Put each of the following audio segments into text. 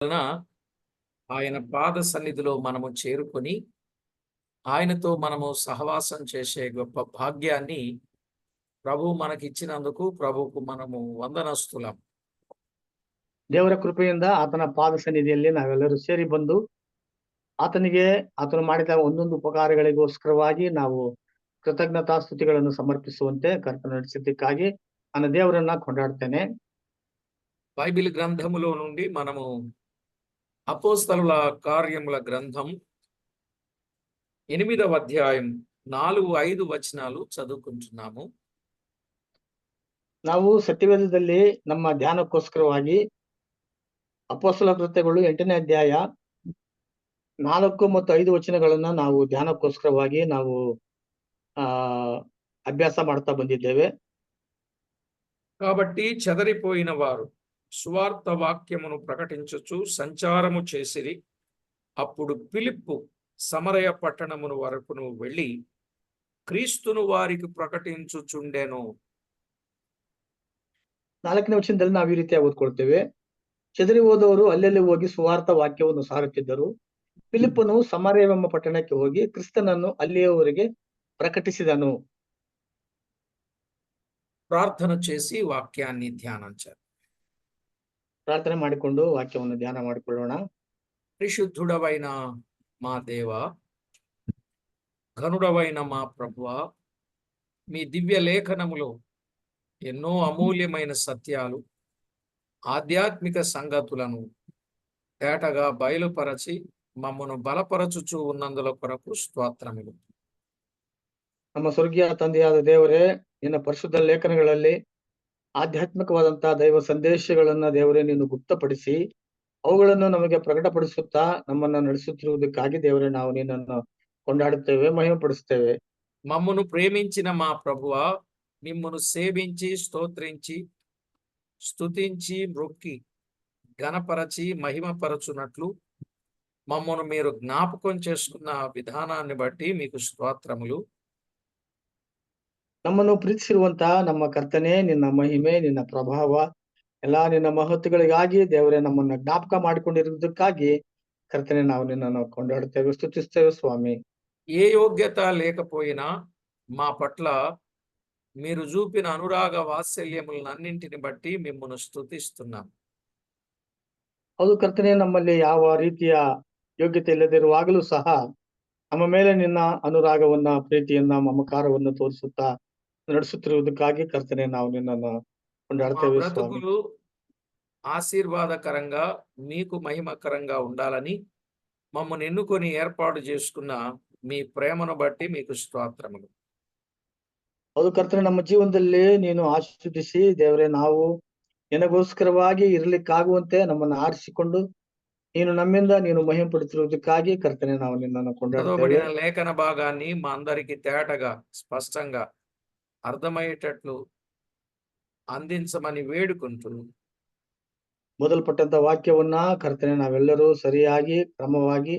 వలన ఆయన పాద సన్నిధిలో మనము చేరుకొని ఆయనతో మనము సహవాసం చేసే గొప్ప భాగ్యాన్ని ప్రభు మనకిచ్చినందుకు ప్రభువుకు మనము ವಂದನಸ್ಥುలం. ದೇವರ ಕೃಪೆಯಿಂದ ಆತನ ಪಾದ ಸನ್ನಿಧಿಯಲ್ಲಿ ನಾವೆಲ್ಲರೂ ಸೇರಿ ಬಂದು ಆತನು ಮಾಡಿದ ಒಂದೊಂದು ಉಪಕಾರಗಳಿಗೋಸ್ಕರವಾಗಿ ನಾವು ಕೃತಜ್ಞತಾ ಸ್ತುತಿಗಳನ್ನು ಸಮರ್ಪಿಸುವಂತೆ ಕರ್ತನು ನಡೆಸಿದ್ದಕ್ಕಾಗಿ ನನ್ನ ದೇವರನ್ನ ಕೊಂಡಾಡ್ತೇನೆ. బైబిల్ గ్రంథములో నుండి మనము అపోస్తలుల కార్యముల గ్రంథం 8వ అధ్యాయం 4-5 వచనాలు చదువుకుంటున్నాము. ನಾವು ಸತ್ಯವೇದದಲ್ಲಿ ನಮ್ಮ ಧ್ಯಾನಕ್ಕೋಸ್ಕರವಾಗಿ ಅಪೊಸ್ತಲ ಕೃತ್ಯಗಳು 8ನೇ ಅಧ್ಯಾಯ 4 ಮತ್ತು 5 ವಚನಗಳನ್ನ ನಾವು ಧ್ಯಾನಕ್ಕೋಸ್ಕರವಾಗಿ ನಾವು అభ్యాಸ ಮಾಡ್ತಾ ಬಂದಿದ್ದೇವೆ. కాబట్టి చెదరిపోయిన వారు సువార్త వాక్యమును ప్రకటించుచు సంచారము చేసిరి. అప్పుడు ఫిలిప్పు సమరయ పట్టణమును వరకును వెళ్ళి క్రీస్తును వారికి ప్రకటించుచుండెను. 4ನೇ ವಚನದಲ್ಲಿ ನಾವು ಈ ರೀತಿಯಾಗಿ ಓದ್ಕೊಳ್ತೇವೆ. ಚೆದರಿ ಹೋದವರು ಅಲ್ಲೆಲ್ಲಿ ಹೋಗಿ ಸುವಾರ್ಥ ವಾಕ್ಯವನ್ನು ಸಾರುತ್ತಿದ್ದರು. ಫಿಲಿಪ್ಪನು ಸಮರಯವೆಂಬ ಪಟ್ಟಣಕ್ಕೆ ಹೋಗಿ ಕ್ರಿಸ್ತನನ್ನು ಅಲ್ಲಿಯವರೆಗೆ ప్రకటిಸಿದನು. ప్రార్థన చేసి వాక్యాన్ని ధ్యానించారు. ప్రార్థನೆ ಮಾಡಿಕೊಂಡು వాక్యವನ್ನು ధ్ಯಾನ ಮಾಡಿಕೊಳ್ಳೋಣ. పరిశుద్ధుడవైన మా దేవ, ఘనుడవైన మా ప్రభువా, మీ దివ్య లేఖనములో ఎన్నో అమూల్యమైన సత్యాలు, ఆధ్యాత్మిక సంగతులను తేటగా బయలుపరచి మమ్మను బలపరచుచూ ఉన్నందుల కొరకు స్తోత్రములు. ನಮ್ಮ ಸ್ವರ್ಗೀಯ ತಂದೆಯಾದ ದೇವರೇ, ನಿನ್ನ ಪರಿಶುದ್ಧ ಲೇಖನಗಳಲ್ಲಿ ಆಧ್ಯಾತ್ಮಿಕವಾದಂತಹ ದೈವ ಸಂದೇಶಗಳನ್ನ ದೇವರೇ ನೀನು ಗುಪ್ತಪಡಿಸಿ ಅವುಗಳನ್ನು ನಮಗೆ ಪ್ರಕಟಪಡಿಸುತ್ತಾ ನಮ್ಮನ್ನ ನಡೆಸುತ್ತಿರುವುದಕ್ಕಾಗಿ ದೇವರೇ ನಾವು ನಿನ್ನನ್ನು ಕೊಂಡಾಡುತ್ತೇವೆ, ಮಹಿಮೆಪಡಿಸುತ್ತೇವೆ. మమ్మను ప్రేమించిన మా ప్రభువా, మిమ్మును సేవించి స్తోత్రించి స్తుతించి మ్రొక్కి ఘనపరచి మహిమపరచునట్లు మమ్మను మీరు జ్ఞాపకం చేసుకున్న విధానాన్ని బట్టి మీకు స్తోత్రములు. ನಮ್ಮನ್ನು ಪ್ರೀತಿಸಿರುವಂತ ನಮ್ಮ ಕರ್ತನೆ, ನಿನ್ನ ಮಹಿಮೆ, ನಿನ್ನ ಪ್ರಭಾವ, ಎಲ್ಲಾ ನಿನ್ನ ಮಹತ್ವಗಳಿಗಾಗಿ ದೇವರೇ ನಮ್ಮನ್ನ ಜ್ಞಾಪಕ ಮಾಡಿಕೊಂಡಿರುವುದಕ್ಕಾಗಿ ಕರ್ತನೆ ನಾವು ನಿನ್ನನ್ನು ಕೊಂಡಾಡುತ್ತೇವೆ, ಸ್ತುತಿಸ್ತೇವೆ ಸ್ವಾಮಿ. ఏ యోగ్యత లేకపోయినా మా పట్ల మీరు చూపిన అనురాగ వాత్సల్యములన్నింటిని బట్టి మిమ్మల్ని స్తుతిస్తున్నాం. ಹೌದು ಕರ್ತನೆ, ನಮ್ಮಲ್ಲಿ ಯಾವ ರೀತಿಯ ಯೋಗ್ಯತೆ ಇಲ್ಲದಿರುವಾಗಲೂ ಸಹ ನಮ್ಮ ಮೇಲೆ ನಿನ್ನ ಅನುರಾಗವನ್ನ, ಪ್ರೀತಿಯನ್ನ, ಮಮಕಾರವನ್ನು ತೋರಿಸುತ್ತಾ ನಡೆಸುತ್ತಿರುವುದಕ್ಕಾಗಿ ಕರ್ತನೆ ನಾವು ನಿನ್ನನ್ನು ಕೊಂಡಾಡ್ತೇವೆ ಸ್ವಾಮಿ. బ్రతుకులు ఆశీర్వాదకరంగా మీకు మహిమకరంగా ఉండాలని మమ్మల్ని ఎన్నుకొని ఏర్పాటు చేసుకున్న మీ ప్రేమను బట్టి మీకు స్తోత్రములు. ಹೌದು ಕರ್ತನೆ, ನಮ್ಮ ಜೀವನದಲ್ಲಿ ನೀನು ಆಶೀರ್ವದಿಸಿ ದೇವರೇ ನಾವು ನಿನಗೋಸ್ಕರವಾಗಿ ಇರ್ಲಿಕ್ಕಾಗುವಂತೆ ನಮ್ಮನ್ನು ಆರಿಸಿಕೊಂಡು ನೀನು ನಮ್ಮಿಂದ ನೀನು ಮಹಿಮೆ ಪಡುತ್ತಿರುವುದಕ್ಕಾಗಿ ಕರ್ತನೆ ನಾವು ನಿನ್ನನ್ನು ಕೊಂಡಾಡುತ್ತೇವೆ. చదవబడిన లేఖన భాగాన్ని మా అందరికి తేటగా స్పష్టంగా అర్థమయ్యేటట్లు అందించమని వేడుకుంటూ ಮೊದಲ್ಪಟ್ಟಂತ ವಾಕ್ಯವನ್ನ ಕರ್ತನೆ ನಾವೆಲ್ಲರೂ ಸರಿಯಾಗಿ ಕ್ರಮವಾಗಿ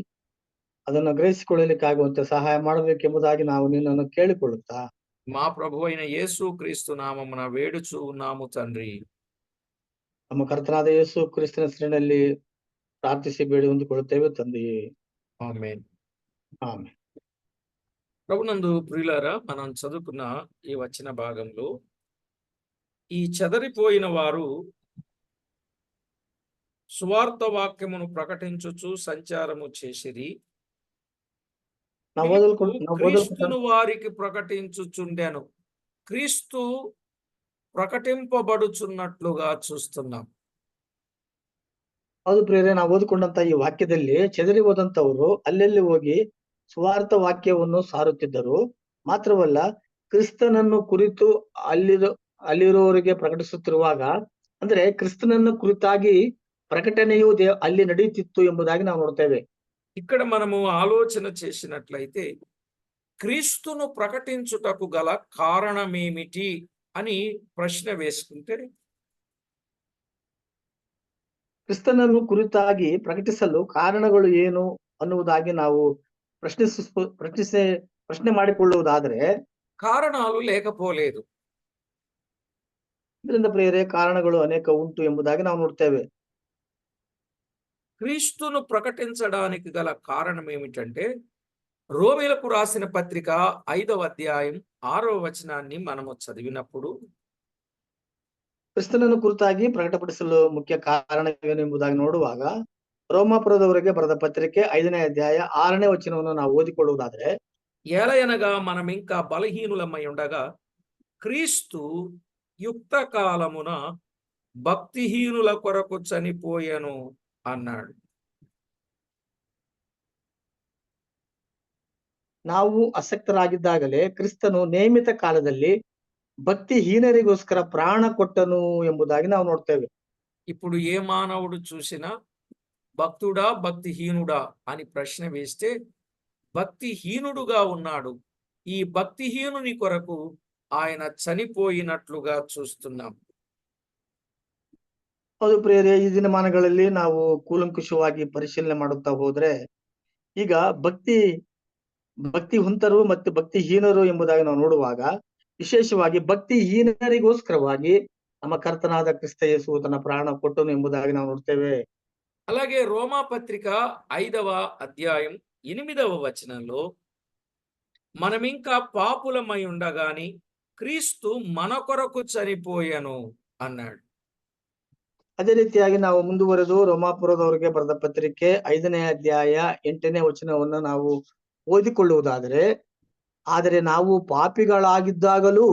ಅದನ್ನು ಗ್ರಹಿಸಿಕೊಳ್ಳಲಿಕ್ಕಾಗುವಂತೆ ಸಹಾಯ ಮಾಡಬೇಕೆಂಬುದಾಗಿ ನಾವು ನಿನ್ನನ್ನು ಕೇಳಿಕೊಳ್ಳುತ್ತಾ మా ప్రభు అయిన యేసు క్రీస్తు నామమున వేడుచూ ఉన్నాము తండ్రి. ನಮ್ಮ ಕರ್ತನಾದ ಯೇಸು ಕ್ರಿಸ್ತನ ಹೆಸರಿನಲ್ಲಿ ಪ್ರಾರ್ಥಿಸಿ ಬೇಡಿ ಹೊಂದಿಕೊಳ್ಳುತ್ತೇವೆ ತಂದೆಯೇ, ఆమేన్. ಆಮೆನ್. ప్రభునందు ప్రియులారా, మనం చదువుకున్న ఈ వచన భాగంలో ఈ చెదరిపోయిన వారు సువార్త వాక్యమును ప్రకటించుచు సంచారము చేసిరి. క్రీస్తును వారికి ప్రకటించుచుండెను. క్రీస్తు ప్రకటింపబడుచున్నట్లుగా చూస్తున్నాం. ಹೌದು ಪ್ರಿಯರೇ, ನಾವು ಓದಿಕೊಂಡಂತ ಈ ವಾಕ್ಯದಲ್ಲಿ ಚೆದರಿ ಹೋದಂತವರು ಅಲ್ಲೆಲ್ಲಿ ಹೋಗಿ ಸುವಾರ್ಥ ವಾಕ್ಯವನ್ನು ಸಾರುತ್ತಿದ್ದರು. ಮಾತ್ರವಲ್ಲ, ಕ್ರಿಸ್ತನನ್ನು ಕುರಿತು ಅಲ್ಲಿರುವವರಿಗೆ ಪ್ರಕಟಿಸುತ್ತಿರುವಾಗ, ಅಂದ್ರೆ ಕ್ರಿಸ್ತನನ್ನು ಕುರಿತಾಗಿ ಪ್ರಕಟಣೆಯು ಅಲ್ಲಿ ನಡೆಯುತ್ತಿತ್ತು ಎಂಬುದಾಗಿ ನಾವು ನೋಡ್ತೇವೆ. ఇక్కడ మనము ఆలోచన చేసినట్లయితే క్రీస్తును ప్రకటించుటకు గల కారణమేమిటి అని ప్రశ్న వేసుకుంటే, ಕ್ರಿಸ್ತನನ್ನು ಕುರಿತಾಗಿ ಪ್ರಕಟಿಸಲು ಕಾರಣಗಳು ಏನು ಅನ್ನುವುದಾಗಿ ನಾವು ಪ್ರಶ್ನೆ ಮಾಡಿಕೊಳ್ಳುವುದಾದ್ರೆ కారణాలు లేకపోలేదు. ಇದರಿಂದ ಪ್ರಿಯರೇ, ಕಾರಣಗಳು ಅನೇಕ ಉಂಟು ಎಂಬುದಾಗಿ ನಾವು ನೋಡ್ತೇವೆ. క్రీస్తును ప్రకటించడానికి గల కారణం ఏమిటంటే రోమీలకు రాసిన పత్రిక 5వ అధ్యాయం 6వ ವಚನಾన్ని మనము ಚదిವಿನప్పుడు ಕ್ರಿಸ್ತನನ್ನು ಕುರಿತಾಗಿ ಪ್ರಕಟಪಡಿಸಲು ಮುಖ್ಯ ಕಾರಣವೇನು ಎಂಬುದಾಗಿ ನೋಡುವಾಗ ರೋಮಾಪುರದವರೆಗೆ ಬರೆದ ಪತ್ರಿಕೆ 5ನೇ ಅಧ್ಯಾಯ 6ನೇ ವಚನವನ್ನು ನಾವು ಓದಿಕೊಳ್ಳುವುದಾದ್ರೆ, ఏలయనగా మనమింకా బలహీనులమై ఉండగా క్రీస్తు యుక్త కాలమున భక్తిహీనుల కొరకు చనిపోయెను అన్నాడు. ನಾವು ಅಸಕ್ತರಾಗಿದ್ದಾಗಲೇ ಕ್ರಿಸ್ತನು ನೇಮಿತ ಕಾಲದಲ್ಲಿ ಭಕ್ತಿಹೀನರಿಗೋಸ್ಕರ ಪ್ರಾಣ ಕೊಟ್ಟನು ಎಂಬುದಾಗಿ ನಾವು ನೋಡ್ತೇವೆ. ఇప్పుడు ఏ మానవుడు చూసినా భక్తుడా భక్తిహీనుడా అని ప్రశ్న వేస్తే భక్తిహీనుడుగా ఉన్నాడు. ఈ భక్తిహీనుని కొరకు ఆయన చనిపోయినట్లుగా చూస్తున్నాం. ಹೌದು ಪ್ರಿಯರೇ, ಈ ದಿನಮಾನಗಳಲ್ಲಿ ನಾವು ಕೂಲಂಕುಷವಾಗಿ ಪರಿಶೀಲನೆ ಮಾಡುತ್ತಾ ಹೋದ್ರೆ ಈಗ ಭಕ್ತಿ ಹುಂತರು ಮತ್ತು ಭಕ್ತಿಹೀನರು ಎಂಬುದಾಗಿ ನಾವು ನೋಡುವಾಗ ವಿಶೇಷವಾಗಿ ಭಕ್ತಿಹೀನರಿಗೋಸ್ಕರವಾಗಿ ನಮ್ಮ ಕರ್ತನಾದ ಕ್ರಿಸ್ತ ಯೇಸು ತನ್ನ ಪ್ರಾಣ ಕೊಟ್ಟನು ಎಂಬುದಾಗಿ ನಾವು ನೋಡ್ತೇವೆ. అలాగే రోమా పత్రిక 5వ అధ్యాయం 8వ వచనంలో మనమింకా పాపులమై ఉండగాని క్రీస్తు మన కొరకు చనిపోయెను అన్నాడు. ಅದೇ ರೀತಿಯಾಗಿ ನಾವು ಮುಂದುವರೆದು ರೋಮಾಪುರದವರಿಗೆ ಬರೆದ ಪತ್ರಿಕೆ 5ನೇ ಅಧ್ಯಾಯ 8ನೇ ವಚನವನ್ನು ನಾವು ಓದಿಕೊಳ್ಳುವುದಾದರೆ, ಆದರೆ ನಾವು ಪಾಪಿಗಳಾಗಿದ್ದಾಗಲೂ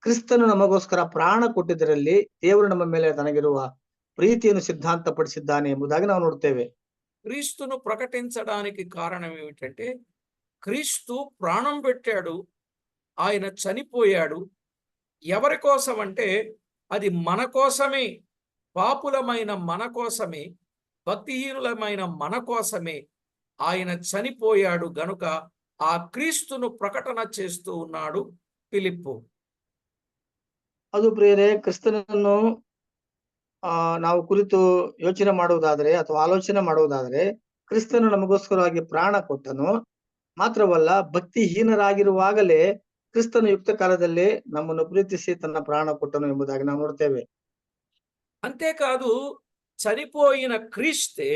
ಕ್ರಿಸ್ತನು ನಮಗೋಸ್ಕರ ಪ್ರಾಣ ಕೊಟ್ಟಿದ್ದರಲ್ಲಿ ದೇವರು ನಮ್ಮ ಮೇಲೆ ತನಗಿರುವ ಪ್ರೀತಿಯನ್ನು ಸಿದ್ಧಾಂತಪಡಿಸಿದ್ದಾನೆ ಎಂಬುದಾಗಿ ನಾವು ನೋಡ್ತೇವೆ. క్రీస్తును ప్రకటించడానికి కారణం ఏమిటంటే క్రీస్తు ప్రాణం పెట్టాడు, ఆయన చనిపోయాడు. ఎవరి కోసం అంటే అది మన కోసమే, పాపులమైన మన కోసమే, భక్తిహీనులమైన మన కోసమే ఆయన చనిపోయాడు గనుక ఆ క్రీస్తును ప్రకటన చేస్తూ ఉన్నాడు ఫిలిప్పు. ಅದು ಪ್ರಿಯರೇ, ಕ್ರಿಸ್ತನನ್ನು ನಾವು ಕುರಿತು ಯೋಚನೆ ಮಾಡುವುದಾದರೆ ಅಥವಾ ಆಲೋಚನೆ ಮಾಡುವುದಾದರೆ, ಕ್ರಿಸ್ತನು ನಮಗೋಸ್ಕರವಾಗಿ ಪ್ರಾಣ ಕೊಟ್ಟನು. ಮಾತ್ರವಲ್ಲ, ಭಕ್ತಿಹೀನರಾಗಿರುವಾಗಲೇ ಕ್ರಿಸ್ತನು ಯುಕ್ತ ಕಾಲದಲ್ಲಿ ನಮ್ಮನ್ನು ಪ್ರೀತಿಸಿ ತನ್ನ ಪ್ರಾಣ ಕೊಟ್ಟನು ಎಂಬುದಾಗಿ ನಾವು ನೋಡ್ತೇವೆ. అంతేకాదు, చనిపోయిన క్రీస్తే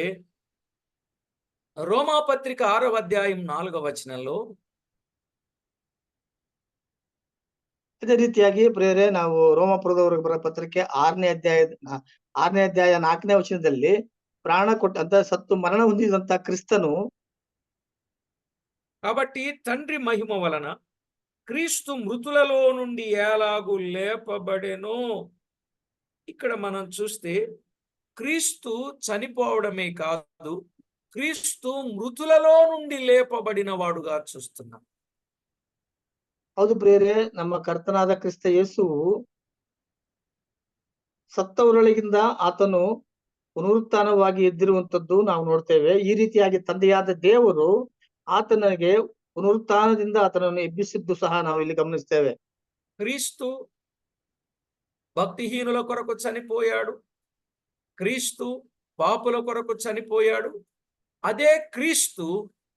రోమాపత్రిక 6వ అధ్యాయం 4వ వచనంలో ಅದೇ ರೀತಿಯಾಗಿ ಪ್ರಿಯರೇ, ನಾವು ರೋಮಾಪುರದವರಿಗೆ ಬರೋ ಪತ್ರಿಕೆ 6ನೇ ಅಧ್ಯಾಯ 4ನೇ ವಚನದಲ್ಲಿ ಪ್ರಾಣ ಕೊಟ್ಟಂತ ಸತ್ತು ಮರಣ ಹೊಂದಿದಂತ ಕ್ರಿಸ್ತನು, కాబట్టి తండ్రి మహిమ వలన క్రీస్తు మృతులలో నుండి ఎలాగూ లేపబడెనో, ఇక్కడ మనం చూస్తే క్రీస్తు చనిపోవడమే కాదు, క్రీస్తు మృతులలో నుండి లేపబడిన వాడుగా చూస్తున్నాం. ಹೌದು ಪ್ರಿಯರೇ, ನಮ್ಮ ಕರ್ತನಾದ ಕ್ರಿಸ್ತ ಯೇಸುವು ಸತ್ತವರೊಳಗಿಂದ ಆತನು ಪುನರುತ್ಥಾನವಾಗಿ ಎದ್ದಿರುವಂತದ್ದು ನಾವು ನೋಡ್ತೇವೆ. ಈ ರೀತಿಯಾಗಿ ತಂದೆಯಾದ ದೇವರು ಆತನಿಗೆ ಪುನರುತ್ಥಾನದಿಂದ ಆತನನ್ನು ಎಬ್ಬಿಸಿದ್ದು ಸಹ ನಾವು ಇಲ್ಲಿ ಗಮನಿಸ್ತೇವೆ. క్రీస్తు భక్తిహీనుల కొరకు చనిపోయాడు, క్రీస్తు పాపుల కొరకు చనిపోయాడు. అదే క్రీస్తు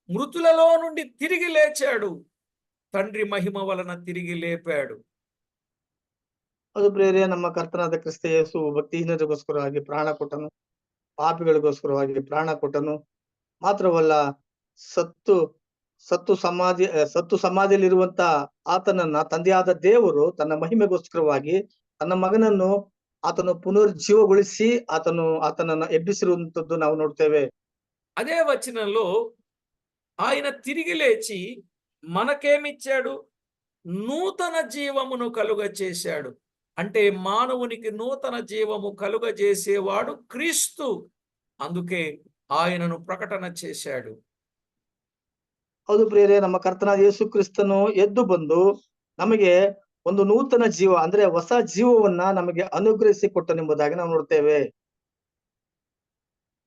మృతులలో నుండి తిరిగి లేచాడు, తండ్రి మహిమ వలన తిరిగి లేపాడు. ಅದು ಪ್ರಿಯರೇ, ನಮ್ಮ ಕರ್ತನಾದ ಕ್ರಿಸ್ತ ಯೇಸು ಭಕ್ತಿಹೀನರಿಗೋಸ್ಕರವಾಗಿ ಪ್ರಾಣ ಕೊಟ್ಟನು, ಪಾಪಿಗಳಿಗೋಸ್ಕರವಾಗಿ ಪ್ರಾಣ ಕೊಟ್ಟನು. ಮಾತ್ರವಲ್ಲ, ಸತ್ತು ಸಮಾಧಿಯಲ್ಲಿರುವಂತ ಆತನನ್ನ ತಂದೆಯಾದ ದೇವರು ತನ್ನ ಮಹಿಮೆಗೋಸ್ಕರವಾಗಿ ತನ್ನ ಮಗನನ್ನು ಆತನು ಪುನರ್ಜೀವಗೊಳಿಸಿ ಆತನನ್ನ ಎಬ್ಬಿಸಿರುವಂತದ್ದು ನಾವು ನೋಡ್ತೇವೆ. అదే వచనంలో ఆయన తిరిగి లేచి మనకేమిచ్చాడు? నూతన జీవమును కలుగ చేశాడు. అంటే మానవునికి నూతన జీవము కలుగజేసేవాడు క్రీస్తు. అందుకే ఆయనను ప్రకటన చేశాడు. ಹೌದು ಪ್ರಿಯರೇ, ನಮ್ಮ ಕರ್ತನಾದ ಯೇಸು ಕ್ರಿಸ್ತನು ಎದ್ದು ಬಂದು ನಮಗೆ ಒಂದು ನೂತನ ಜೀವ, ಅಂದ್ರೆ ಹೊಸ ಜೀವವನ್ನ ನಮಗೆ ಅನುಗ್ರಹಿಸಿ ಕೊಟ್ಟನೆಂಬುದಾಗಿ ನಾವು ನೋಡ್ತೇವೆ.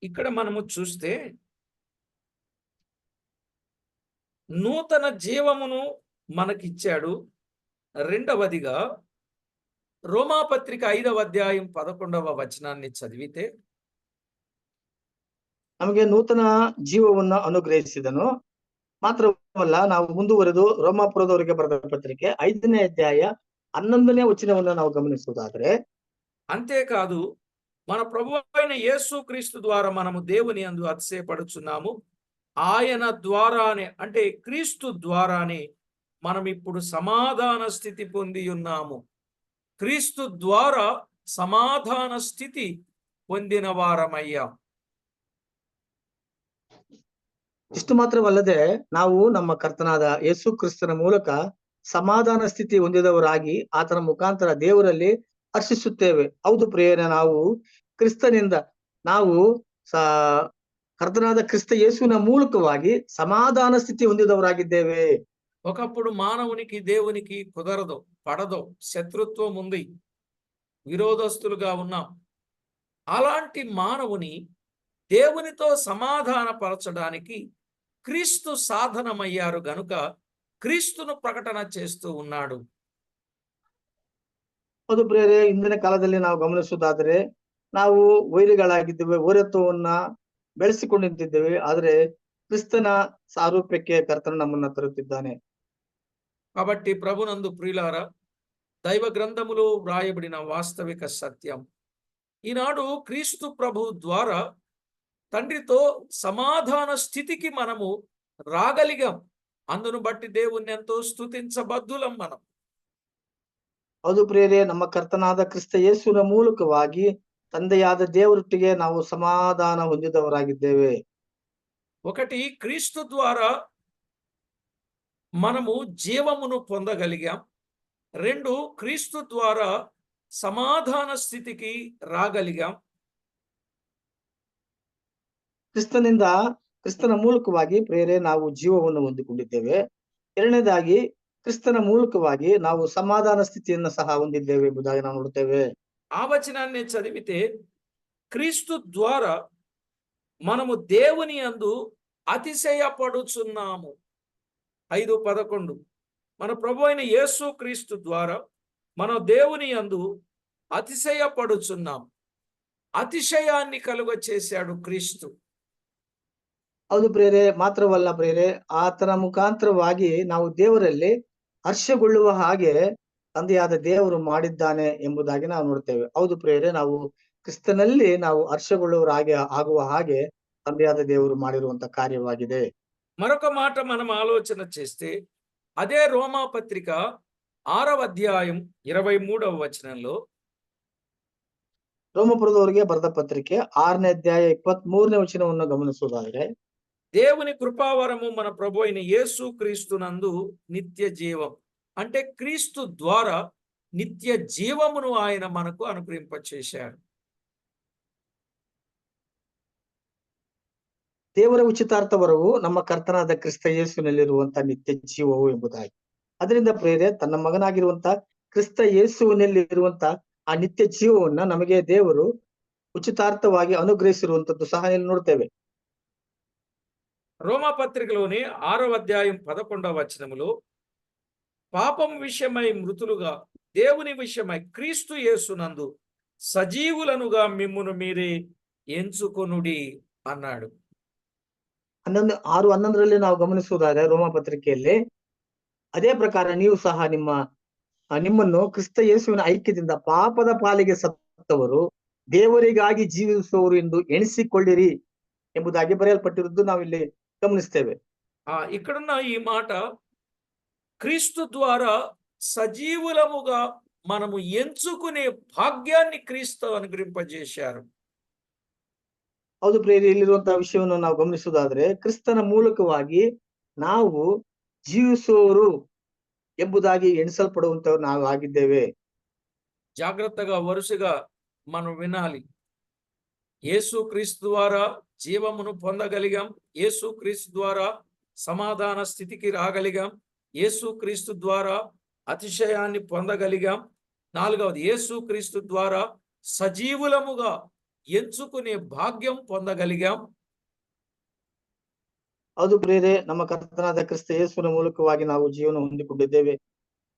ఇక్కడ మనము చూస్తే నూతన జీవమును మనకిచ్చాడు. రెండవదిగా రోమాపత్రిక 5వ అధ్యాయం 11వ వచనాన్ని చదివితే ನಮಗೆ ನೂತನ ಜೀವವನ್ನ ಅನುಗ್ರಹಿಸಿದನು. ಮಾತ್ರವಲ್ಲ, ನಾವು ಮುಂದುವರೆದು ರೋಮಾಪುರದವರಿಗೆ ಬರೆದ ಪತ್ರಿಕೆ 5ನೇ ಅಧ್ಯಾಯ 11ನೇ ವಚನವನ್ನು ನಾವು ಗಮನಿಸುವುದಾದ್ರೆ, అంతేకాదు మన ప్రభువు అయిన యేసుక్రీస్తు ద్వారా మనము దేవుని యందు అతిశయపడుచున్నాము. ఆయన ద్వారానే, అంటే క్రీస్తు ద్వారానే మనం ఇప్పుడు సమాధాన స్థితి పొంది ఉన్నాము. క్రీస్తు ద్వారా సమాధాన స్థితి పొందిన వారమయ్యాం. ಇಷ್ಟು ಮಾತ್ರವಲ್ಲದೆ ನಾವು ನಮ್ಮ ಕರ್ತನಾದ ಯೇಸು ಕ್ರಿಸ್ತನ ಮೂಲಕ ಸಮಾಧಾನ ಸ್ಥಿತಿ ಹೊಂದಿದವರಾಗಿ ಆತನ ಮುಖಾಂತರ ದೇವರಲ್ಲಿ ಹರ್ಷಿಸುತ್ತೇವೆ. ಹೌದು ಪ್ರಿಯರೇ, ನಾವು ಕ್ರಿಸ್ತನಿಂದ ನಾವು ಕರ್ತನಾದ ಕ್ರಿಸ್ತ ಯೇಸುವಿನ ಮೂಲಕವಾಗಿ ಸಮಾಧಾನ ಸ್ಥಿತಿ ಹೊಂದಿದವರಾಗಿದ್ದೇವೆ. ఒకప్పుడు మానవునికి దేవునికి కుదరదు, పడదు, శత్రుత్వం ఉంది, విరోధస్తులుగా ఉన్నాం. అలాంటి మానవుని దేవునితో సమాధానపరచడానికి క్రీస్తు సాధనమయ్యారు గనుక క్రీస్తును ప్రకటన చేస్తూ ఉన్నాడు. ಹೌದು ಪ್ರಿಯರೇ, ಇಂದಿನ ಕಾಲದಲ್ಲಿ ನಾವು ಗಮನಿಸುವುದಾದರೆ ನಾವು ವೈರಿಗಳಾಗಿದ್ದೇವೆ, ವೈರತ್ವವನ್ನ ಬೆಳೆಸಿಕೊಂಡಿದ್ದೇವೆ. ಆದರೆ ಕ್ರಿಸ್ತನ ಸಾರೂಪ್ಯಕ್ಕೆ ಕರ್ತನು ನಮ್ಮನ್ನ ತರುತ್ತಿದ್ದಾನೆ. కాబట్టి ప్రభునందు ప్రియులారా, దైవ గ్రంథములో వ్రాయబడిన వాస్తవిక సత్యం, ఈనాడు క్రీస్తు ప్రభు ద్వారా తండ్రితో సమాధాన స్థితికి మనము రాగలిగాం. అందును బట్టి దేవుణ్ణి ఎంతో స్తుతించబద్దులం మనం. ಹೌದು ಪ್ರಿಯರೇ, ನಮ್ಮ ಕರ್ತನಾದ ಕ್ರಿಸ್ತ ಯೇಸುವಿನ ಮೂಲಕವಾಗಿ ತಂದೆಯಾದ ದೇವರೊಟ್ಟಿಗೆ ನಾವು ಸಮಾಧಾನ ಹೊಂದಿದವರಾಗಿದ್ದೇವೆ. ఒకటి, క్రీస్తు ద్వారా మనము జీవమును పొందగలిగాం. రెండు, క్రీస్తు ద్వారా సమాధాన స్థితికి రాగలిగాం. ಕ್ರಿಸ್ತನ ಮೂಲಕವಾಗಿ ಪ್ರಿಯರೇ ನಾವು ಜೀವವನ್ನು ಹೊಂದಿಕೊಂಡಿದ್ದೇವೆ. ಎರಡನೇದಾಗಿ ಕ್ರಿಸ್ತನ ಮೂಲಕವಾಗಿ ನಾವು ಸಮಾಧಾನ ಸ್ಥಿತಿಯನ್ನು ಸಹ ಹೊಂದಿದ್ದೇವೆ ಎಂಬುದಾಗಿ ನಾವು ನೋಡುತ್ತೇವೆ. ఆ వచనాన్ని చదివితే క్రీస్తు ద్వారా మనము దేవుని యందు అతిశయపడుచున్నాము. 5:11 మన ప్రభు అయిన యేసు క్రీస్తు ద్వారా మనం దేవుని యందు అతిశయపడుచున్నాం. అతిశయాన్ని కలుగ చేశాడు క్రీస్తు. ಹೌದು ಪ್ರಿಯರೇ, ಮಾತ್ರವಲ್ಲ ಪ್ರಿಯರೇ, ಆತನ ಮುಖಾಂತರವಾಗಿ ನಾವು ದೇವರಲ್ಲಿ ಹರ್ಷಗೊಳ್ಳುವ ಹಾಗೆ ತಂದೆಯಾದ ದೇವರು ಮಾಡಿದ್ದಾನೆ ಎಂಬುದಾಗಿ ನಾವು ನೋಡ್ತೇವೆ. ಹೌದು ಪ್ರಿಯರೇ, ನಾವು ಕ್ರಿಸ್ತನಲ್ಲಿ ನಾವು ಹರ್ಷಗೊಳ್ಳುವರಾಗಿ ಆಗುವ ಹಾಗೆ ತಂದೆಯಾದ ದೇವರು ಮಾಡಿರುವಂತ ಕಾರ್ಯವಾಗಿದೆ. మరొక మాట మనం ఆలోచన చేస్తే అదే రోమా పత్రిక 6వ అధ్యాయం 23వ వచనంలో, ರೋಮಪುರದವರಿಗೆ ಬರೆದ ಪತ್ರಿಕೆ 6ನೇ ಅಧ್ಯಾಯ 23ನೇ ವಚನವನ್ನು ಗಮನಿಸುವುದಾದರೆ, దేవుని కృపావరము మన ప్రభు అయిన యేసు క్రీస్తునందు నిత్య జీవం, అంటే క్రీస్తు ద్వారా నిత్య జీవమును ఆయన మనకు అనుగ్రహింపచేశాడు. ದೇವರ ಉಚಿತಾರ್ಥವರವು ನಮ್ಮ ಕರ್ತನಾದ ಕ್ರಿಸ್ತ ಯೇಸುವಿನಲ್ಲಿರುವಂತ ನಿತ್ಯ ಜೀವವು ಎಂಬುದಾಗಿ. ಅದರಿಂದ ಪ್ರೇರೆ ತನ್ನ ಮಗನಾಗಿರುವಂತ ಕ್ರಿಸ್ತ ಯೇಸುವಿನಲ್ಲಿರುವಂತ ಆ ನಿತ್ಯ ಜೀವವನ್ನ ನಮಗೆ ದೇವರು ಉಚಿತಾರ್ಥವಾಗಿ ಅನುಗ್ರಹಿಸಿರುವಂತದ್ದು ಸಹ ಇಲ್ಲಿ ನೋಡ್ತೇವೆ. రోమా పత్రికలోని 6వ అధ్యాయం 11వ వచనములో, పాపం విషయమై మృతులుగా దేవుని విషయమై క్రీస్తు యేసునందు సజీవులనుగా మిమ్మును మీరే ఎంచుకొనుడి అన్నాడు. 6:11ರಲ್ಲಿ ನಾವು ಗಮನಿಸುವುದಾದರೆ ರೋಮ ಪತ್ರಿಕೆಯಲ್ಲಿ ಅದೇ ಪ್ರಕಾರ ನೀವು ಸಹ ನಿಮ್ಮನ್ನು ಕ್ರಿಸ್ತ ಯೇಸುವಿನ ಐಕ್ಯದಿಂದ ಪಾಪದ ಪಾಲಿಗೆ ಸತ್ತವರು ದೇವರಿಗಾಗಿ ಜೀವಿಸುವವರು ಎಂದು ಎಣಿಸಿಕೊಳ್ಳಿರಿ ಎಂಬುದಾಗಿ ಬರೆಯಲ್ಪಟ್ಟಿರುವುದು ನಾವಿಲ್ಲಿ ಗಮನಿಸ್ತೇವೆ. ఇక్కడున్న ఈ మాట, క్రీస్తు ద్వారా సజీవులముగా మనము ఎంచుకునే భాగ్యాన్ని క్రీస్తు అనుగ్రహింపజేశారు. ಹೌದು ಪ್ರಿಯರೇ, ಇಲ್ಲಿರುವಂತಹ ವಿಷಯವನ್ನು ನಾವು ಗಮನಿಸುವುದಾದ್ರೆ ಕ್ರಿಸ್ತನ ಮೂಲಕವಾಗಿ ನಾವು ಜೀವಿಸುವವರು ಎಂಬುದಾಗಿ ಎಣಿಸಲ್ಪಡುವಂತವ್ರು ನಾವು ಆಗಿದ್ದೇವೆ. జాగ్రత్తగా వరుసగా మనం వినాలి. యేసు క్రీస్తు ద్వారా జీవమును పొందగలిగాం, యేసు క్రీస్తు ద్వారా సమాధాన స్థితికి రాగలిగాం, యేసు క్రీస్తు ద్వారా అతిశయాన్ని పొందగలిగాం. 4వది, యేసు క్రీస్తు ద్వారా సజీవులముగా ఎంచుకునే భాగ్యం పొందగలిగాం. ಹೌದು ಪ್ರಿಯರೇ, ನಮ್ಮ ಕರ್ತನಾದ ಕ್ರಿಸ್ತ ಯೇಸುವಿನ ಮೂಲಕವಾಗಿ ನಾವು ಜೀವನ ಹೊಂದಿಕೊಂಡಿದ್ದೇವೆ.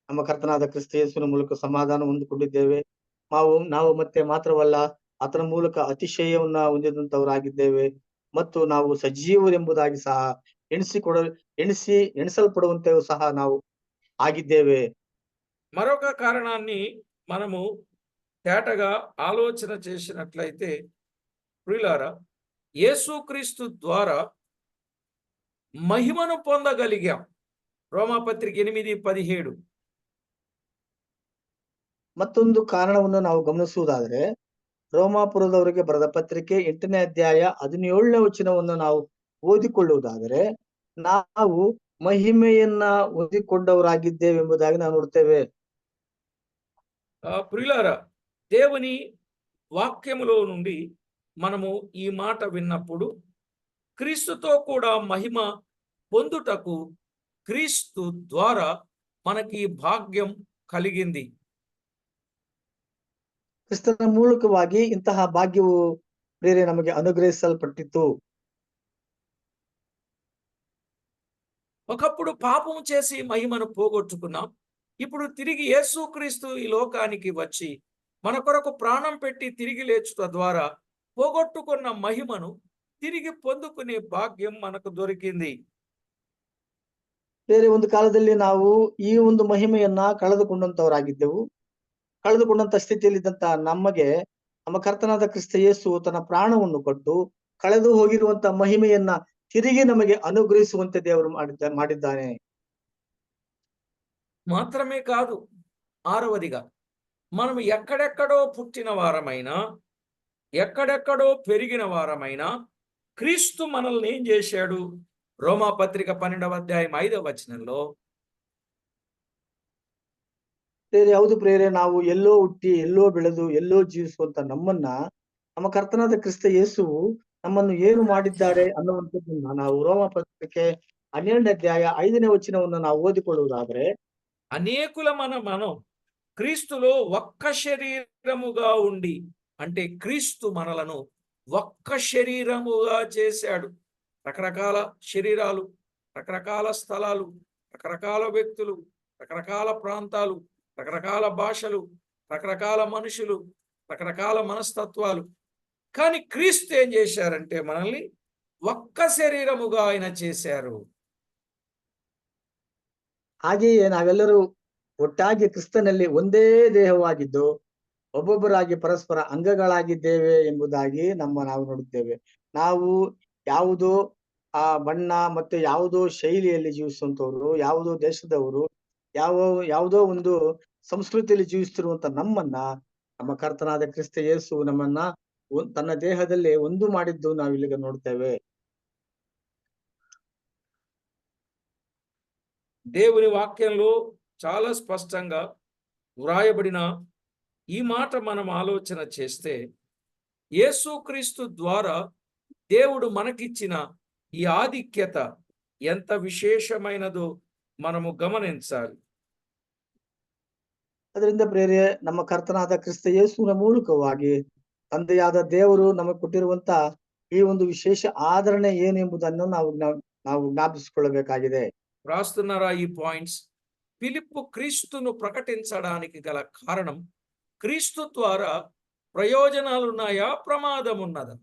ನಮ್ಮ ಕರ್ತನಾದ ಕ್ರಿಸ್ತ ಯೇಸುವಿನ ಮೂಲಕ ಸಮಾಧಾನ ಹೊಂದಿಕೊಂಡಿದ್ದೇವೆ. ನಾವು ಮತ್ತೆ ಮಾತ್ರವಲ್ಲ, ಆತನ ಮೂಲಕ ಅತಿಶಯವನ್ನ ಹೊಂದಿದಂತವರಾಗಿದ್ದೇವೆ ಮತ್ತು ನಾವು ಸಜೀವರೆಂಬುದಾಗಿ ಸಹ ಎಣಿಸಲ್ಪಡುವಂತೆಯೂ ಸಹ ನಾವು ಆಗಿದ್ದೇವೆ. మరొక కారణాన్ని మనము తేటగా ఆలోచన చేసినట్లయితే ప్రియులారా, యేసుక్రీస్తు ద్వారా మహిమను పొందగలిగాం. రోమాపత్రిక 8:17. ಮತ್ತೊಂದು ಕಾರಣವನ್ನು ನಾವು ಗಮನಿಸುವುದಾದರೆ ರೋಮಾಪುರದವರಿಗೆ ಬರೆದ ಪತ್ರಿಕೆ 8ನೇ ಅಧ್ಯಾಯ 17ನೇ ವಚನವನ್ನು ನಾವು ಓದಿಕೊಳ್ಳುವುದಾದರೆ ನಾವು ಮಹಿಮೆಯನ್ನ ಹೊಂದಿಕೊಂಡವರಾಗಿದ್ದೇವೆಂಬುದಾಗಿ ನಾವು ನೋಡ್ತೇವೆ. ప్రియులారా, దేవుని వాక్యములో నుండి మనము ఈ మాట విన్నప్పుడు క్రీస్తుతో కూడా మహిమ పొందుటకు క్రీస్తు ద్వారా మనకి భాగ్యం కలిగింది. ಕ್ರಿಸ್ತನ ಮೂಲಕವಾಗಿ ಇಂತಹ ಭಾಗ್ಯವು ಬೇರೆ ನಮಗೆ ಅನುಗ್ರಹಿಸಲ್ಪಟ್ಟಿತು. ఒకప్పుడు పాపం చేసి మహిమను పోగొట్టుకున్నాం. ఇప్పుడు తిరిగి యేసుక్రీస్తు ఈ లోకానికి వచ్చి మన కొరకు ప్రాణం పెట్టి తిరిగి లేచుట ద్వారా పోగొట్టుకున్న మహిమను తిరిగి పొందుకునే భాగ్యం మనకు దొరికింది. ಬೇರೆ ಒಂದು ಕಾಲದಲ್ಲಿ ನಾವು ಈ ಒಂದು ಮಹಿಮೆಯನ್ನ ಕಳೆದುಕೊಂಡಂತವರಾಗಿದ್ದೆವು. ಕಳೆದುಕೊಂಡಂತ ಸ್ಥಿತಿಯಲ್ಲಿದ್ದಂತ ನಮಗೆ ನಮ್ಮ ಕರ್ತನಾದ ಕ್ರಿಸ್ತ ಯೇಸು ತನ್ನ ಪ್ರಾಣವನ್ನು ಕೊಟ್ಟು ಕಳೆದು ಹೋಗಿರುವಂತ ಮಹಿಮೆಯನ್ನ ತಿರುಗಿ ನಮಗೆ ಅನುಗ್ರಹಿಸುವಂತೆ ದೇವರು ಮಾಡಿದ್ದಾನೆ. మాత్రమే కాదు, ఆరవదిగా మనం ఎక్కడెక్కడో పుట్టిన వారమైనా ఎక్కడెక్కడో పెరిగిన వారమైనా క్రీస్తు మనల్ని ఏం చేశాడు? రోమాపత్రిక 12వ అధ్యాయం 5వ వచనంలో ಬೇರೆ ಯಾವುದು ಪ್ರೇರೆ ನಾವು ಎಲ್ಲೋ ಹುಟ್ಟಿ ಎಲ್ಲೋ ಬೆಳೆದು ಎಲ್ಲೋ ಜೀವಿಸುವಂತ ನಮ್ಮನ್ನ ನಮ್ಮ ಕರ್ತನಾದ ಕ್ರಿಸ್ತ ಯೇಸುವು ನಮ್ಮನ್ನು ಏನು ಮಾಡಿದ್ದಾರೆ ಅನ್ನುವಂಥದ್ದನ್ನ ನಾವು ರೋಮಪತ್ರಿಕೆ 12ನೇ ಅಧ್ಯಾಯ 5ನೇ ವಚನವನ್ನು ನಾವು ಓದಿಕೊಳ್ಳುವುದಾದ್ರೆ అనేకుల మనం క్రీస్తులో ఒక్క శరీరముగా ఉండి, అంటే క్రీస్తు మనలను ఒక్క శరీరముగా చేశాడు. రకరకాల శరీరాలు, రకరకాల స్థలాలు, రకరకాల వ్యక్తులు, రకరకాల ప్రాంతాలు, రకరకాల భాషలు, రకరకాల మనుషులు, రకరకాల మనస్తత్వాలు. కానీ క్రీస్తు ఏం చేశారంటే మనల్ని ఒక్క శరీరముగా ఆయన చేశారు. ಹಾಗೆಯೇ ನಾವೆಲ್ಲರೂ ಒಟ್ಟಾಗಿ ಕ್ರಿಸ್ತನಲ್ಲಿ ಒಂದೇ ದೇಹವಾಗಿದ್ದು ಒಬ್ಬೊಬ್ಬರಾಗಿ ಪರಸ್ಪರ ಅಂಗಗಳಾಗಿದ್ದೇವೆ ಎಂಬುದಾಗಿ ನಾವು ನೋಡುತ್ತೇವೆ. ನಾವು ಯಾವುದೋ ಬಣ್ಣ ಮತ್ತೆ ಯಾವುದೋ ಶೈಲಿಯಲ್ಲಿ ಜೀವಿಸುವಂತವ್ರು, ಯಾವುದೋ ದೇಶದವರು, ಯಾವುದೋ ಒಂದು ಸಂಸ್ಕೃತಿಯಲ್ಲಿ ಜೀವಿಸ್ತಿರುವಂತ ನಮ್ಮನ್ನ ನಮ್ಮ ಕರ್ತನಾದ ಕ್ರಿಸ್ತ ಯೇಸು ನಮ್ಮನ್ನ ತನ್ನ ದೇಹದಲ್ಲಿ ಒಂದು ಮಾಡಿದ್ದು ನಾವಿಲ್ಲಿಗ ನೋಡ್ತೇವೆ. దేవుని వాక్యంలో చాలా స్పష్టంగా వ్రాయబడిన ఈ మాట మనం ఆలోచన చేస్తే యేసుక్రీస్తు ద్వారా దేవుడు మనకిచ్చిన ఈ ఆధిక్యత ఎంత విశేషమైనదో మనము గమనించాలి. ಅದರಿಂದ ಪ್ರೇರೆ ನಮ್ಮ ಕರ್ತನಾದ ಕ್ರಿಸ್ತ ಯೇಸುವಿನ ಮೂಲಕವಾಗಿ ತಂದೆಯಾದ ದೇವರು ನಮಗೆ ಕೊಟ್ಟಿರುವಂತ ಈ ಒಂದು ವಿಶೇಷ ಆದರಣೆ ಏನು ಎಂಬುದನ್ನು ನಾವು ಜ್ಞಾಪಿಸಿಕೊಳ್ಳಬೇಕಾಗಿದೆ. రాస్తున్నారా ఈ పాయింట్స్? ఫిలిప్పు క్రీస్తును ప్రకటించడానికి గల కారణం క్రీస్తు ద్వారా ప్రయోజనాలున్నాయా, ప్రమాదం ఉన్నదా?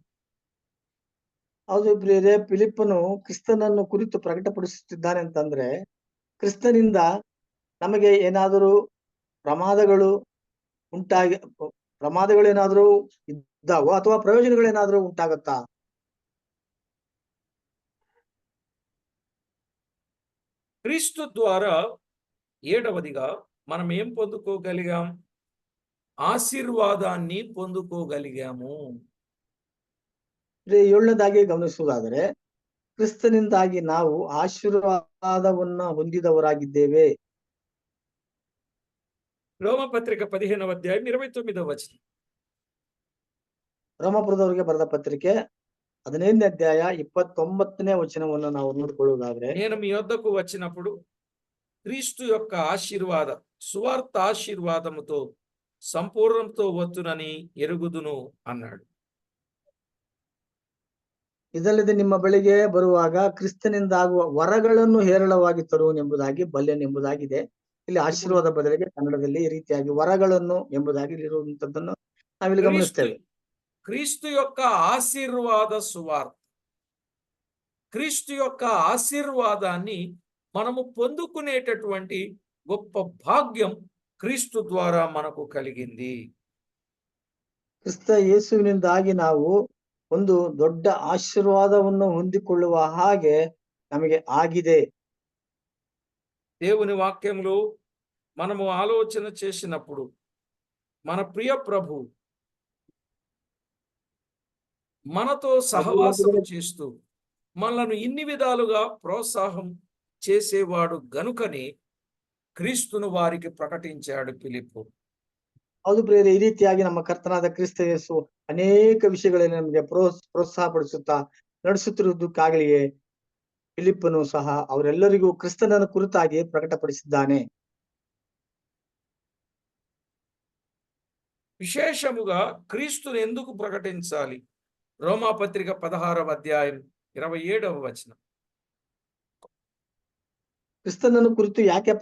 ಹೌದು ಪ್ರಿಯರೇ, ಫಿಲಿಪ್ಪನು ಕ್ರಿಸ್ತನನ್ನು ಕುರಿತು ಪ್ರಕಟಪಡಿಸುತ್ತಿದ್ದಾನೆ ಅಂತಂದ್ರೆ ಕ್ರಿಸ್ತನಿಂದ ನಮಗೆ ಏನಾದರೂ ಪ್ರಮಾದಗಳೇನಾದರೂ ಇದ್ದಾವೋ ಅಥವಾ ಪ್ರಯೋಜನಗಳೇನಾದರೂ ಉಂಟಾಗತ್ತಾ? క్రీస్తు ద్వారా 7వదిగా మనం ఏం పొందుకోగలిగాం? ఆశీర్వాదాన్ని పొందుకోగలిగాము. 7ನೇದಾಗಿ ಗಮನಿಸುವುದಾದರೆ ಕ್ರಿಸ್ತನಿಂದಾಗಿ ನಾವು ಆಶೀರ್ವಾದವನ್ನ ಹೊಂದಿದವರಾಗಿದ್ದೇವೆ. రోమపత్రిక 15వ అధ్యాయం 29వ వచనం. ರೋಮಾಪುರದವರಿಗೆ ಬರೆದ ಪತ್ರಿಕೆ 15ನೇ ಅಧ್ಯಾಯ 29ನೇ ವಚನವನ್ನು ನಾವು ನೋಡಿಕೊಳ್ಳುವುದಾದ್ರೆ, నేను మీ వద్దకు వచ్చినప్పుడు క్రీస్తు యొక్క ఆశీర్వాద సువార్త ఆశీర్వాదముతో సంపూర్ణంతో వచ్చునని ఎరుగుదును అన్నాడు. ಇದಲ್ಲದೆ ನಿಮ್ಮ ಬಳಿಗೆ ಬರುವಾಗ ಕ್ರಿಸ್ತನಿಂದಾಗುವ ವರಗಳನ್ನು ಹೇರಳವಾಗಿ ತರುವನೆಂಬುದಾಗಿ ಬಲ್ಲೆನೆಂಬುದಾಗಿದೆ. ಇಲ್ಲಿ ಆಶೀರ್ವಾದ ಬದಲಿಗೆ ಕನ್ನಡದಲ್ಲಿ ಈ ರೀತಿಯಾಗಿ ವರಗಳನ್ನು ಎಂಬುದಾಗಿ ಇರುವಂತದ್ದನ್ನು ನಾವಿಲ್ಲಿ ಗಮನಿಸ್ತೇವೆ. క్రీస్తు యొక్క ఆశీర్వాద సువార్త, క్రీస్తు యొక్క ఆశీర్వాదాన్ని మనము పొందుకునేటటువంటి గొప్ప భాగ్యం క్రీస్తు ద్వారా మనకు కలిగింది. ಕ್ರಿಸ್ತ ಯೇಸುವಿನಿಂದಾಗಿ ನಾವು ಒಂದು ದೊಡ್ಡ ಆಶೀರ್ವಾದವನ್ನು ಹೊಂದಿಕೊಳ್ಳುವ ಹಾಗೆ నಮಗೆ ఆగిదే. దేవుని వాక్యంలో మనము ఆలోచన చేసినప్పుడు మన ప్రియ ప్రభు మనతో సహవాసము చేస్తూ మనల్ని ఇన్ని విధాలుగా ప్రోత్సాహం చేసేవాడు గనుకని క్రీస్తును వారికి ప్రకటించాడు ఫిలిప్పు. ಹೌದು ಪ್ರಿಯರೇ, ಈ ರೀತಿಯಾಗಿ ನಮ್ಮ ಕರ್ತನಾದ ಕ್ರಿಸ್ತ ಯೇಸು ಅನೇಕ ವಿಷಯಗಳಲ್ಲಿ ನಮಗೆ ಪ್ರೋತ್ಸಾಹಪಡಿಸುತ್ತಾ ನಡೆಸುತ್ತಿರುವುದಕ್ಕಾಗಲಿಯೇ ಫಿಲಿಪ್ಪನು ಸಹ ಅವರೆಲ್ಲರಿಗೂ ಕ್ರಿಸ್ತನನ್ನು ಕುರಿತಾಗಿ ಪ್ರಕಟಪಡಿಸಿದ್ದಾನೆ. విశేషముగా క్రీస్తును ఎందుకు ప్రకటించాలి? రోమాపత్రిక 16వ అధ్యాయం 27వ వచనం. ಕ್ರಿಸ್ತನನ್ನು ಕುರಿತು ಯಾಕೆ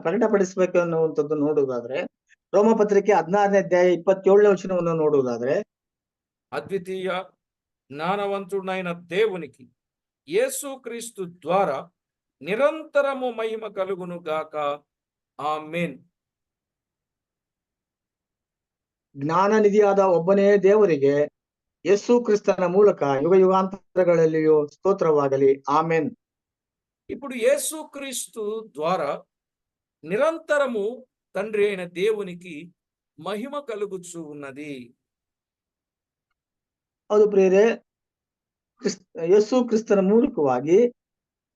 ಪ್ರಕಟಪಡಿಸಬೇಕು ಅನ್ನುವಂಥದ್ದು ನೋಡುವುದಾದ್ರೆ, ರೋಮಪತ್ರಿಕೆ 16ನೇ ಅಧ್ಯಾಯ 27ನೇ ವಚನವನ್ನು ನೋಡುವುದಾದ್ರೆ, అద్వితీయ జ్ఞానవంతుడైన దేవునికి యేసుక్రీస్తు ద్వారా నిరంతరము మహిమ కలుగును గాక. ఆమేన్. ಜ್ಞಾನ ನಿಧಿಯಾದ ಒಬ್ಬನೇ ದೇವರಿಗೆ ಯೇಸು ಕ್ರಿಸ್ತನ ಮೂಲಕ ಯುಗ ಯುಗಾಂತರಗಳಲ್ಲಿಯೂ ಸ್ತೋತ್ರವಾಗಲಿ. ಆಮೆನ್. ఇప్పుడు యేసుక్రీస్తు ద్వారా నిరంతరము తండ్రి అయిన దేవునికి మహిమ కలుగుచూ ఉన్నది. ಹೌದು ಪ್ರಿಯರೇ, ಯೇಸು ಕ್ರಿಸ್ತನ ಮೂಲಕವಾಗಿ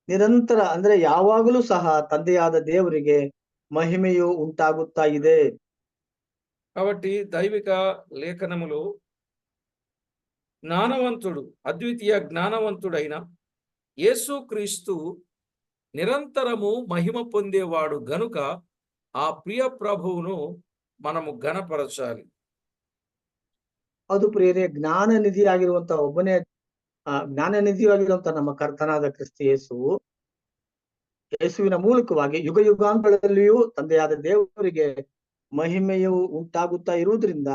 ನಿರಂತರ ಅಂದ್ರೆ ಯಾವಾಗಲೂ ಸಹ ತಂದೆಯಾದ ದೇವರಿಗೆ ಮಹಿಮೆಯು ಉಂಟಾಗುತ್ತಾ ಇದೆ. కాబట్టి దైవిక లేఖనములో జ్ఞానవంతుడు, అద్వితీయ జ్ఞానవంతుడైన యేసుక్రీస్తు నిరంతరము మహిమ పొందేవాడు గనుక ఆ ప్రియ ప్రభువును మనము ఘనపరచాలి. ಅದು ಪ್ರಿಯರೇ, ಜ್ಞಾನ ನಿಧಿಯಾಗಿರುವಂತಹ ಒಬ್ಬನೇ ಜ್ಞಾನ ನಿಧಿಯಾಗಿರುವಂತಹ ನಮ್ಮ ಕರ್ತನಾದ ಕ್ರಿಸ್ತ ಯೇಸುವಿನ ಮೂಲಕವಾಗಿ ಯುಗ ಯುಗಾಂತರಗಳಲ್ಲಿಯೂ ತಂದೆಯಾದ ದೇವರಿಗೆ ಮಹಿಮೆಯು ಉಂಟಾಗುತ್ತಾ ಇರುವುದರಿಂದ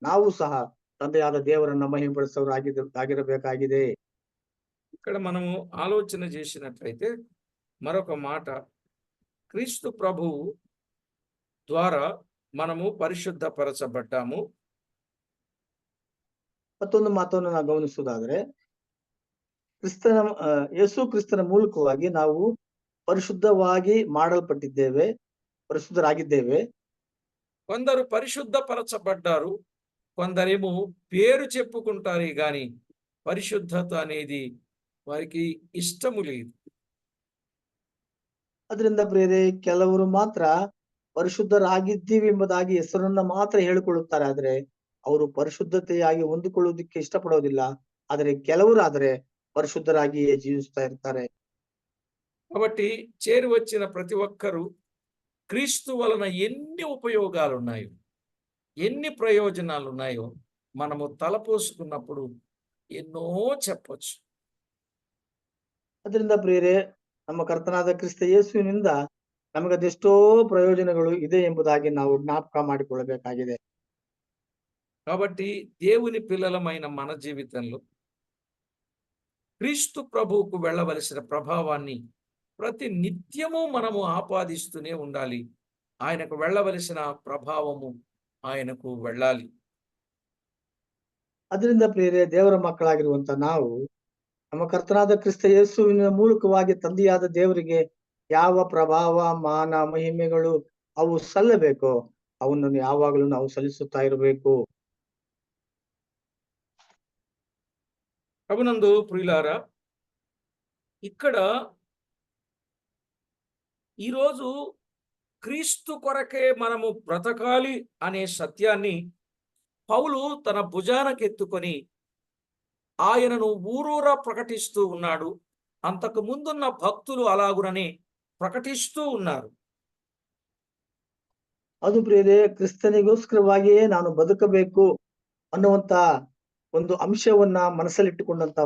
ನಾವು ಸಹ ತಂದೆಯಾದ ದೇವರನ್ನ ಮಹಿಮೆಪಡಿಸೋರಾಗಿರಬೇಕಾಗಿದೆ. ఇక్కడ మనము ఆలోచన చేసినట్లయితే మరొక మాట, క్రీస్తు ప్రభువు ద్వారా మనము పరిశుద్ధపరచబడ్డాము. ಮತ್ತೊಂದು ಮಾತನ್ನು ನಾವು ಗಮನಿಸುವುದಾದ್ರೆ, ಯೇಸು ಕ್ರಿಸ್ತನ ಮೂಲಕವಾಗಿ ನಾವು ಪರಿಶುದ್ಧವಾಗಿ ಮಾಡಲ್ಪಟ್ಟಿದ್ದೇವೆ, ಪರಿಶುದ್ಧರಾಗಿದ್ದೇವೆ. కొందరు పరిశుద్ధపరచబడ్డారు, కొందరేమో పేరు చెప్పుకుంటారే గాని పరిశుద్ధత అనేది వారికి ఇష్టము లేదు. ಅದರಿಂದ ಪ್ರಿಯರೇ, ಕೆಲವರು ಮಾತ್ರ ಪರಿಶುದ್ಧರಾಗಿದ್ದೀವಿ ಎಂಬುದಾಗಿ ಹೆಸರನ್ನ ಮಾತ್ರ ಹೇಳಿಕೊಳ್ಳುತ್ತಾರೆ, ಆದ್ರೆ ಅವರು ಪರಿಶುದ್ಧತೆಯಾಗಿ ಹೊಂದಿಕೊಳ್ಳುವುದಕ್ಕೆ ಇಷ್ಟಪಡೋದಿಲ್ಲ. ಆದರೆ ಕೆಲವರಾದ್ರೆ పరిశుద్ధರಾಗಿಯೇ జీవిಸ್ತಾ ఇర్తారే. కాబట్టి చేరి వచ్చిన ప్రతి ఒక్కరూ క్రీస్తు వలన ఎన్ని ఉపయోగాలు ఉన్నాయో, ఎన్ని ప్రయోజనాలు ఉన్నాయో మనము తలపోసుకున్నప్పుడు ఎన్నో చెప్పొచ్చు. ಅದರಿಂದ ಪ್ರಿಯರೇ, ನಮ್ಮ ಕರ್ತನಾದ ಕ್ರಿಸ್ತ ಯೇಸುವಿನಿಂದ ನಮಗದೆಷ್ಟೋ ಪ್ರಯೋಜನಗಳು ಇದೆ ಎಂಬುದಾಗಿ ನಾವು ಜ್ಞಾಪಕ ಮಾಡಿಕೊಳ್ಳಬೇಕಾಗಿದೆ. కాబట్టి దేవుని పిల్లలమైన మన జీవితంలో క్రీస్తు ప్రభువుకు వెళ్ళవలసిన ప్రభావాన్ని ప్రతి నిత్యము మనము ఆపాదిస్తూనే ఉండాలి. ఆయనకు వెళ్ళవలసిన ప్రభావము ఆయనకు వెళ్ళాలి. ಅದರಿಂದ ಪ್ರಿಯರೇ, ದೇವರ ಮಕ್ಕಳಾಗಿರುವಂತ ನಾವು ನಮ್ಮ ಕರ್ತನಾದ ಕ್ರಿಸ್ತ ಯೇಸುವಿನ ಮೂಲಕವಾಗಿ ತಂದೆಯಾದ ದೇವರಿಗೆ ಯಾವ ಪ್ರಭಾವ, ಮಾನ, ಮಹಿಮೆಗಳು ಅವು ಸಲ್ಲಬೇಕೋ ಅವನ್ನು ಯಾವಾಗಲೂ ನಾವು ಸಲ್ಲಿಸುತ್ತಾ ಇರಬೇಕು. ప్రభునందు ప్రియులారా, ఇక్కడ ఈరోజు క్రీస్తు కొరకే మనము బ్రతకాలి అనే సత్యాన్ని పౌలు తన భుజానకెత్తుకొని ఆయనను ఊరూరా ప్రకటిస్తూ ఉన్నాడు. అంతకు ముందున్న భక్తులు అలాగుననే ప్రకటిస్తూ ఉన్నారు. ಅದು ಪ್ರಿಯರೇ, ಕ್ರಿಸ್ತನಿಗೋಸ್ಕರವಾಗಿಯೇ ನಾನು ಬದುಕಬೇಕು ಅನ್ನುವಂತ ಒಂದು ಅಂಶವನ್ನ ಮನಸ್ಸಲ್ಲಿಟ್ಟುಕೊಂಡಂತ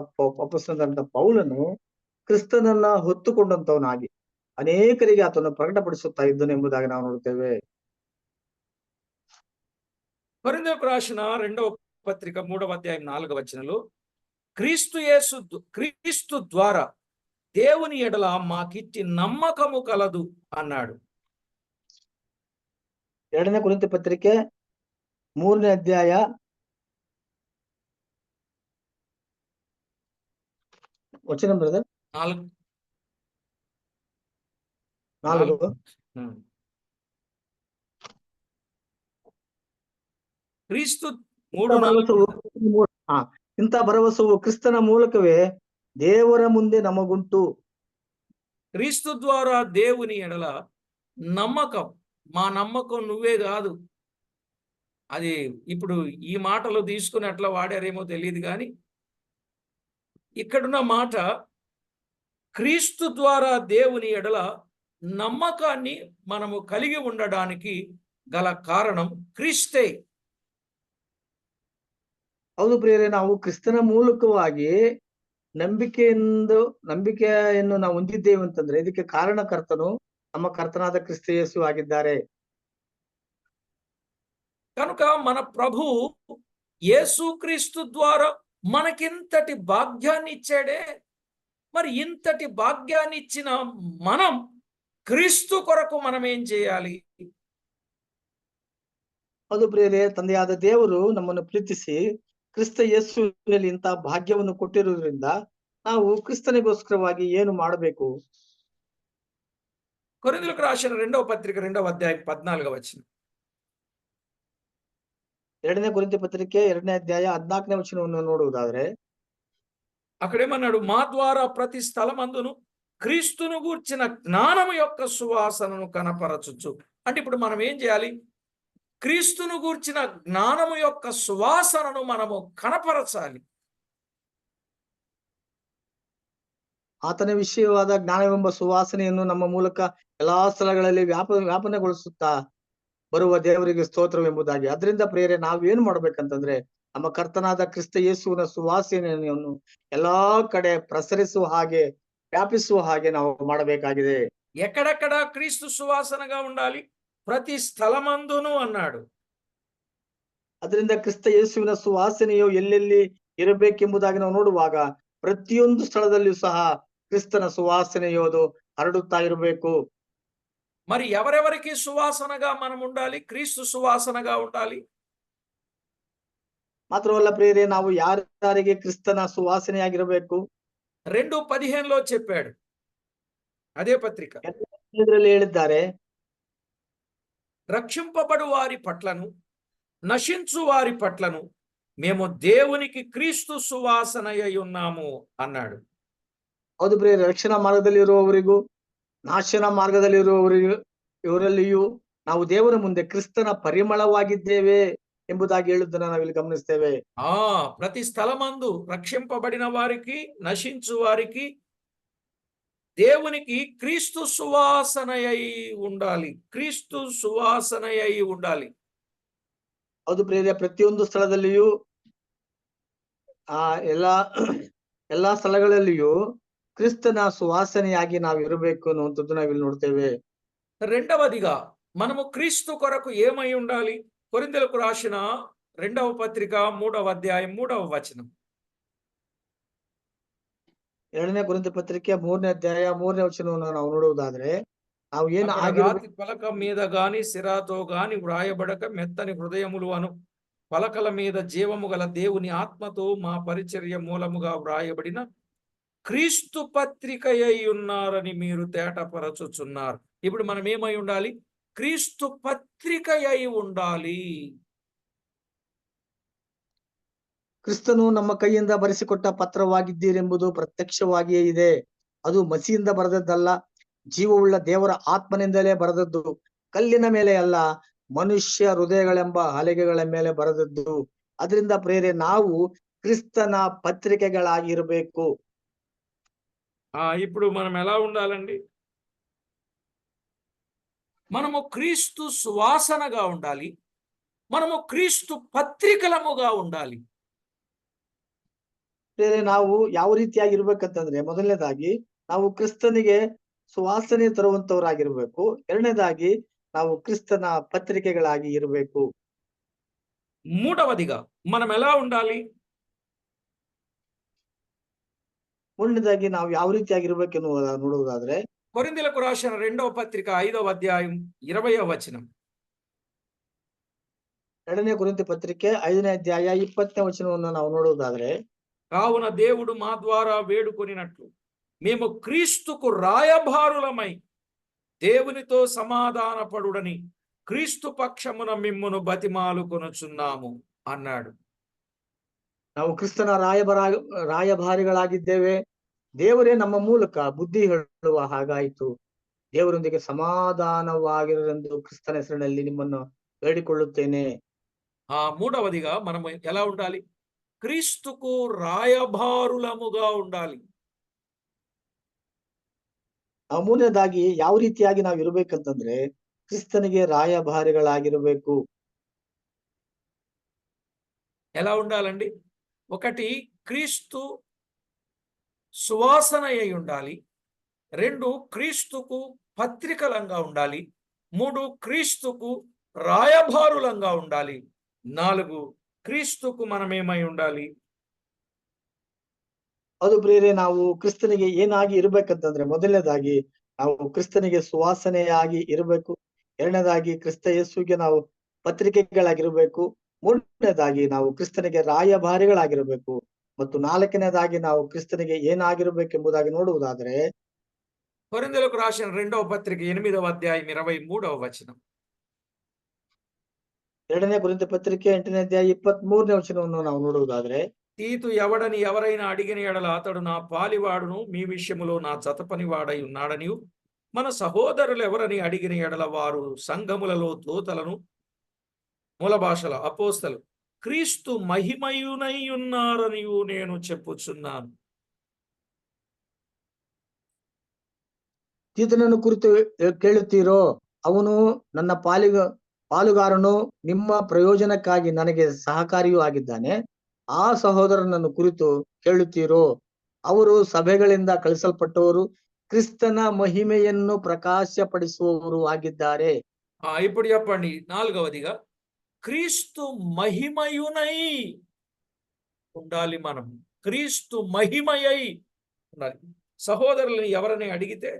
ಅಪೊಸ್ತಲನಾದಂತ ಪೌಲನು ಕ್ರಿಸ್ತನನ್ನ ಹೊತ್ತುಕೊಂಡಂತವನಾಗಿ ಅನೇಕರಿಗೆ ಆತನು ಪ್ರಕಟಪಡಿಸುತ್ತಾ ಇದ್ದನು ಎಂಬುದಾಗಿ ನಾವು ನೋಡುತ್ತೇವೆ. కొరింథీయులకు రాసిన 2వ పత్రిక 3వ అధ్యాయం 4వ వచనంలో క్రీస్తు ద్వారా దేవుని ఎడల మాకిట్టి నమ్మకము కలదు అన్నాడు. 2ನೇ ಕೊರಿಂಥ ಪತ್ರಿಕೆ 3ನೇ ಅಧ್ಯಾಯ ವಚನ ಬ್ರದರ್ 4 4. ಹ್ಮ್. ಕ್ರಿಸ್ತು ಇಂಥ ಭರವಸವು ಇಂಥ ಭರವಸವು ಕ್ರಿಸ್ತನ ಮೂಲಕವೇ ದೇವರ ಮುಂದೆ నమగుంటూ క్రీస్తు ద్వారా దేవుని ఎడల నమ్మకం, మా నమ్మకం నువ్వే కాదు. అది ఇప్పుడు ఈ మాటలు తీసుకుని అట్లా వాడారేమో తెలియదు కానీ ఇక్కడున్న మాట క్రీస్తు ద్వారా దేవుని ఎడల నమ్మకాన్ని మనము కలిగి ఉండడానికి గల కారణం క్రీస్తే. ಹೌದು ಪ್ರಿಯರೇ, ನಾವು ಕ್ರಿಸ್ತನ ಮೂಲಕವಾಗಿ ನಂಬಿಕೆಯನ್ನು ನಾವು ಹೊಂದಿದ್ದೇವೆ ಅಂತಂದ್ರೆ ಇದಕ್ಕೆ ಕಾರಣಕರ್ತನು ನಮ್ಮ ಕರ್ತನಾದ ಕ್ರಿಸ್ತ ಯೇಸು ಆಗಿದ್ದಾರೆ. కనుక మన ప్రభు యేసుక్రీస్తు ద్వారా మనకింతటి భాగ్యాన్ని ఇచ్చాడే. మరి ఇంతటి భాగ్యాన్ని ఇచ్చిన మనం క్రీస్తు కొరకు మనం ఏం చేయాలి? ಹೌದು ಪ್ರಿಯರೇ, ತಂದೆಯಾದ ದೇವರು ನಮ್ಮನ್ನು ಪ್ರೀತಿಸಿ ಕ್ರಿಸ್ತ ಯೇಸುವಿನಲ್ಲಿ ಇಂತಹ ಭಾಗ್ಯವನ್ನು ಕೊಟ್ಟಿರುವುದರಿಂದ ನಾವು ಕ್ರಿಸ್ತನಿಗೋಸ್ಕರವಾಗಿ ಏನು ಮಾಡಬೇಕು? కొరింథీయులకు రాసిన 2వ పత్రిక 2వ అధ్యాయం 14వ వచనం. 2ನೇ ಕೊರಿಂಥీ ಪತ್ರಿಕೆ 2ನೇ ಅಧ್ಯಾಯ 14ನೇ ವಚನವನ್ನು ನೋಡುವುದಾದ್ರೆ అక్కడేమన్నాడు? మా ద్వారా ప్రతి స్థలమందును క్రీస్తును గూర్చిన జ్ఞానము యొక్క సువాసనను కనపరచుచు. అంటే ఇప్పుడు మనం ఏం చేయాలి? క్రీస్తును గూర్చిన జ్ఞానము యొక్క సువాసనను మనము కనపరచాలి. ಆತನ ವಿಷಯವಾದ ಜ್ಞಾನವೆಂಬ ಸುವಾಸನೆಯನ್ನು ನಮ್ಮ ಮೂಲಕ ಎಲ್ಲಾ ಸ್ಥಳಗಳಲ್ಲಿ ವ್ಯಾಪನೆಗೊಳಿಸುತ್ತಾ ಬರುವ ದೇವರಿಗೆ ಸ್ತೋತ್ರವೆಂಬುದಾಗಿ. ಅದರಿಂದ ಪ್ರಿಯರೇ, ನಾವೇನು ಮಾಡ್ಬೇಕಂತಂದ್ರೆ ನಮ್ಮ ಕರ್ತನಾದ ಕ್ರಿಸ್ತ ಯೇಸುವಿನ ಸುವಾಸನೆಯನ್ನು ಎಲ್ಲಾ ಕಡೆ ಪ್ರಸರಿಸುವ ಹಾಗೆ, ವ್ಯಾಪಿಸುವ ಹಾಗೆ ನಾವು ಮಾಡಬೇಕಾಗಿದೆ. ఎక్కడెక్కడ క్రీస్తు సువాసనగా ఉండాలి? ప్రతి స్థలమందును అన్నాడు. ಅದರಿಂದ ಕ್ರಿಸ್ತ ಯೇಸುವಿನ ಸುವಾಸನೆಯು ಎಲ್ಲೆಲ್ಲಿ ಇರಬೇಕೆಂಬುದಾಗಿ ನಾವು ನೋಡುವಾಗ ಪ್ರತಿಯೊಂದು ಸ್ಥಳದಲ್ಲಿಯೂ ಸಹ ಕ್ರಿಸ್ತನ ಸುವಾಸನೆಯೋದು ಹರಡುತ್ತಾ ಇರಬೇಕು. మరి ఎవరెవరికి సువాసనగా మనం ఉండాలి? క్రీస్తు సువాసనగా ఉండాలి. ಮಾತ್ರವಲ್ಲ ಪ್ರಿಯರೇ, ನಾವು ಯಾರಿಗೆ ಕ್ರಿಸ್ತನ ಸುವಾಸನೆಯಾಗಿರಬೇಕು? 2:15లో చెప్పాడు. అదే పత్రిక. ಇದರಲ್ಲಿ ಹೇಳಿದ್ದಾರೆ, రక్షింపబడు వారి పట్లను నశించు వారి పట్లను మేము దేవునికి క్రీస్తు సువాసనయై ఉన్నాము అన్నాడు. ಹೌದು ಪ್ರಿಯರೇ, ರಕ್ಷಣಾ ಮಾರ್ಗದಲ್ಲಿ ಇರುವವರಿಗೂ ನಾಶನ ಮಾರ್ಗದಲ್ಲಿ ಇವರಲ್ಲಿಯೂ ನಾವು ದೇವರ ಮುಂದೆ ಕ್ರಿಸ್ತನ ಪರಿಮಳವಾಗಿದ್ದೇವೆ ಎಂಬುದಾಗಿ ಹೇಳುವುದನ್ನ ನಾವಿಲ್ಲಿ ಗಮನಿಸ್ತೇವೆ. ప్రతి స్థలమందు రక్షింపబడిన వారికి నశించు వారికి దేవునికి క్రీస్తు సువాసనయై ఉండాలి. క్రీస్తు సువాసనయై ఉండాలి. ಹೌದು ಪ್ರಿಯರೇ, ಪ್ರತಿಯೊಂದು ಸ್ಥಳದಲ್ಲಿಯೂ ಎಲ್ಲಾ ಸ್ಥಳಗಳಲ್ಲಿಯೂ ಕ್ರಿಸ್ತನ ಸುವಾಸನೆಯಾಗಿ ನಾವು ಇರಬೇಕು ಅನ್ನುವಂಥದ್ದು ನಾವಿಲ್ಲಿ ನೋಡ್ತೇವೆ. రెండవదిగా మనము క్రీస్తు కొరకు ఏమై ఉండాలి? కొరింథీయులకు రాసిన 2వ పత్రిక 3వ అధ్యాయం 3వ వచనం. 2ನೇ ಕೊರಿಂಥీ ಪತ್ರಿಕೆ 3ನೇ ಅಧ್ಯಾಯ 3ನೇ ವಚನವನ್ನು ನಾವು ನೋಡುವುದಾದ್ರೆ ನಾವು ಏನು రాతి పలక మీద గాని సిరాతో గాని వ్రాయబడక మెత్తని హృదయములు అను పలకల మీద జీవము గల దేవుని ఆత్మతో మా పరిచర్య మూలముగా వ్రాయబడిన క్రీస్తు పత్రిక అయి ఉన్నారని మీరు తేటపరచుచున్నారు. ఇప్పుడు మనం ఏమై ఉండాలి? క్రీస్తు పత్రిక అయి ఉండాలి. ಕ್ರಿಸ್ತನು ನಮ್ಮ ಕೈಯಿಂದ ಬರೆಸಿಕೊಟ್ಟ ಪತ್ರವಾಗಿದ್ದೀರೆಂಬುದು ಪ್ರತ್ಯಕ್ಷವಾಗಿಯೇ ಇದೆ. ಅದು ಮಸಿಯಿಂದ ಬರೆದದ್ದಲ್ಲ, ಜೀವವುಳ್ಳ ದೇವರ ಆತ್ಮನಿಂದಲೇ ಬರೆದದ್ದು, ಕಲ್ಲಿನ ಮೇಲೆ ಅಲ್ಲ, ಮನುಷ್ಯ ಹೃದಯಗಳೆಂಬ ಹಲಗೆಗಳ ಮೇಲೆ ಬರೆದದ್ದು. ಅದರಿಂದ ಪ್ರೇರೆ ನಾವು ಕ್ರಿಸ್ತನ ಪತ್ರಿಕೆಗಳಾಗಿರಬೇಕು. ఇప్పుడు మనం ఎలా ఉండాలండి? మనము క్రీస్తు సువాసనగా ఉండాలి. మనము క్రీస్తు పత్రికలముగా ఉండాలి. ಬೇರೆ ನಾವು ಯಾವ ರೀತಿಯಾಗಿ ಇರ್ಬೇಕಂತಂದ್ರೆ, ಮೊದಲನೇದಾಗಿ ನಾವು ಕ್ರಿಸ್ತನಿಗೆ ಸುವಾಸನೆ ತರುವಂತವರಾಗಿರ್ಬೇಕು. ಎರಡನೇದಾಗಿ ನಾವು ಕ್ರಿಸ್ತನ ಪತ್ರಿಕೆಗಳಾಗಿ ಇರಬೇಕು. మూడవదిగా మనం ఎలా ఉండాలి? ಮೂರನೇದಾಗಿ ನಾವು ಯಾವ ರೀತಿಯಾಗಿರ್ಬೇಕೆನ್ನುವ ನೋಡುವುದಾದ್ರೆ కొరింథీయులకు రాసిన 2వ పత్రిక 5వ అధ్యాయం 20వ వచనం. ಎರಡನೇ ಕೊರಿಂಥಿ ಪತ್ರಿಕೆ 5ನೇ ಅಧ್ಯಾಯ 20ನೇ ವಚನವನ್ನು ನಾವು ನೋಡುವುದಾದ್ರೆ, కావున దేవుడు మా ద్వారా వేడుకొనినట్లు మేము క్రీస్తుకు రాయబారులమై దేవునితో సమాధానపడుడని క్రీస్తు పక్షమున మిమ్మును బతిమాలుకొనుచున్నాము అన్నాడు. ನಾವು ಕ್ರಿಸ್ತನ ರಾಯಭಾರಿಗಳಾಗಿದ್ದೇವೆ. ದೇವರೇ ನಮ್ಮ ಮೂಲಕ ಬುದ್ಧಿ ಹೇಳುವ ಹಾಗಾಯಿತು. ದೇವರೊಂದಿಗೆ సమాధానವಾಗಿರೆಂದು క్రిస్తನ ಹೆಸರಿನಲ್ಲಿ ನಿಮ್ಮನ್ನು ಬೇಡಿಕೊಳ್ಳುತ್ತೇನೆ. మూడవదిగా మనం ఎలా ఉండాలి? క్రీస్తుకు రాయబారులముగా ఉండాలి. ಮೂರನೇದಾಗಿ ಯಾವ ರೀತಿಯಾಗಿ ನಾವು ಇರಬೇಕಂತಂದ್ರೆ, ಕ್ರಿಸ್ತನಿಗೆ ರಾಯಭಾರಿಗಳಾಗಿರಬೇಕು. ఎలా ఉండాలండి? ఒకటి, క్రీస్తు సువాసన అయి ఉండాలి. 2, క్రీస్తుకు పత్రికలంగా ఉండాలి. 3, క్రీస్తుకు రాయబారులంగా ఉండాలి. 4, క్రీస్తుకు మనమేమై ఉండాలి? ಅದು ಪ್ರಿಯರೇ, ನಾವು ಕ್ರಿಸ್ತನಿಗೆ ಏನಾಗಿ ಇರ್ಬೇಕಂತಂದ್ರೆ, ಮೊದಲನೇದಾಗಿ ನಾವು ಕ್ರಿಸ್ತನಿಗೆ ಸುವಾಸನೆಯಾಗಿ ಇರಬೇಕು. ಎರಡನೇದಾಗಿ ಕ್ರಿಸ್ತ ಯೇಸುವಿಗೆ ನಾವು ಪತ್ರಿಕೆಗಳಾಗಿರ್ಬೇಕು. ಮೂರನೇದಾಗಿ ನಾವು ಕ್ರಿಸ್ತನಿಗೆ ರಾಯಭಾರಿಗಳಾಗಿರಬೇಕು. ಮತ್ತು ನಾಲ್ಕನೇದಾಗಿ ನಾವು ಕ್ರಿಸ್ತನಿಗೆ ಏನಾಗಿರ್ಬೇಕೆಂಬುದಾಗಿ ನೋಡುವುದಾದ್ರೆ, కొరింథీయులకు రాసిన 2వ పత్రిక 8వ అధ్యాయం 23వ వచనం. ಎರಡನೇ ಕೊರಿಂಥీ ಪತ್ರಿಕೆ 8ನೇ ಅಧ್ಯಾಯ 23ನೇ ವಚನವನ್ನು ನಾವು ನೋಡುವುದಾದ್ರೆ, తీతు ఎవడని ఎవరైనా అడిగిన ఎడల అతడు నా పాలివాడును, మీ విషయములో నా జతపనివాడై ఉన్నాడనియు, మన సహోదరులు ఎవరని అడిగిన ఎడల వారు సంఘములలో దూతలను, మూల భాషల అపోస్తలు, క్రీస్తు మహిమయునై ఉన్నారనియు నేను చెప్పుచున్నాను. ತೀತನನ್ನು ಕುರಿತು ಕೇಳುತ್ತೀರೋ? ಅವನು ನನ್ನ ಪಾಲುಗಾರನು, ನಿಮ್ಮ ಪ್ರಯೋಜನಕ್ಕಾಗಿ ನನಗೆ ಸಹಕಾರಿಯೂ ಆಗಿದ್ದಾನೆ. ಆ ಸಹೋದರನನ್ನು ಕುರಿತು ಕೇಳುತ್ತೀರೋ? ಅವರು ಸಭೆಗಳಿಂದ ಕಳಿಸಲ್ಪಟ್ಟವರು, ಕ್ರಿಸ್ತನ ಮಹಿಮೆಯನ್ನು ಪ್ರಕಾಶಪಡಿಸುವವರು ಆಗಿದ್ದಾರೆ. ఇప్పుడు చెప్పండి, 4వదిగా క్రీస్తు మహిమయునై ఉండాలి. మనం క్రీస్తు మహిమయై ఉండాలి. సహోదరులను ఎవరని అడిగితే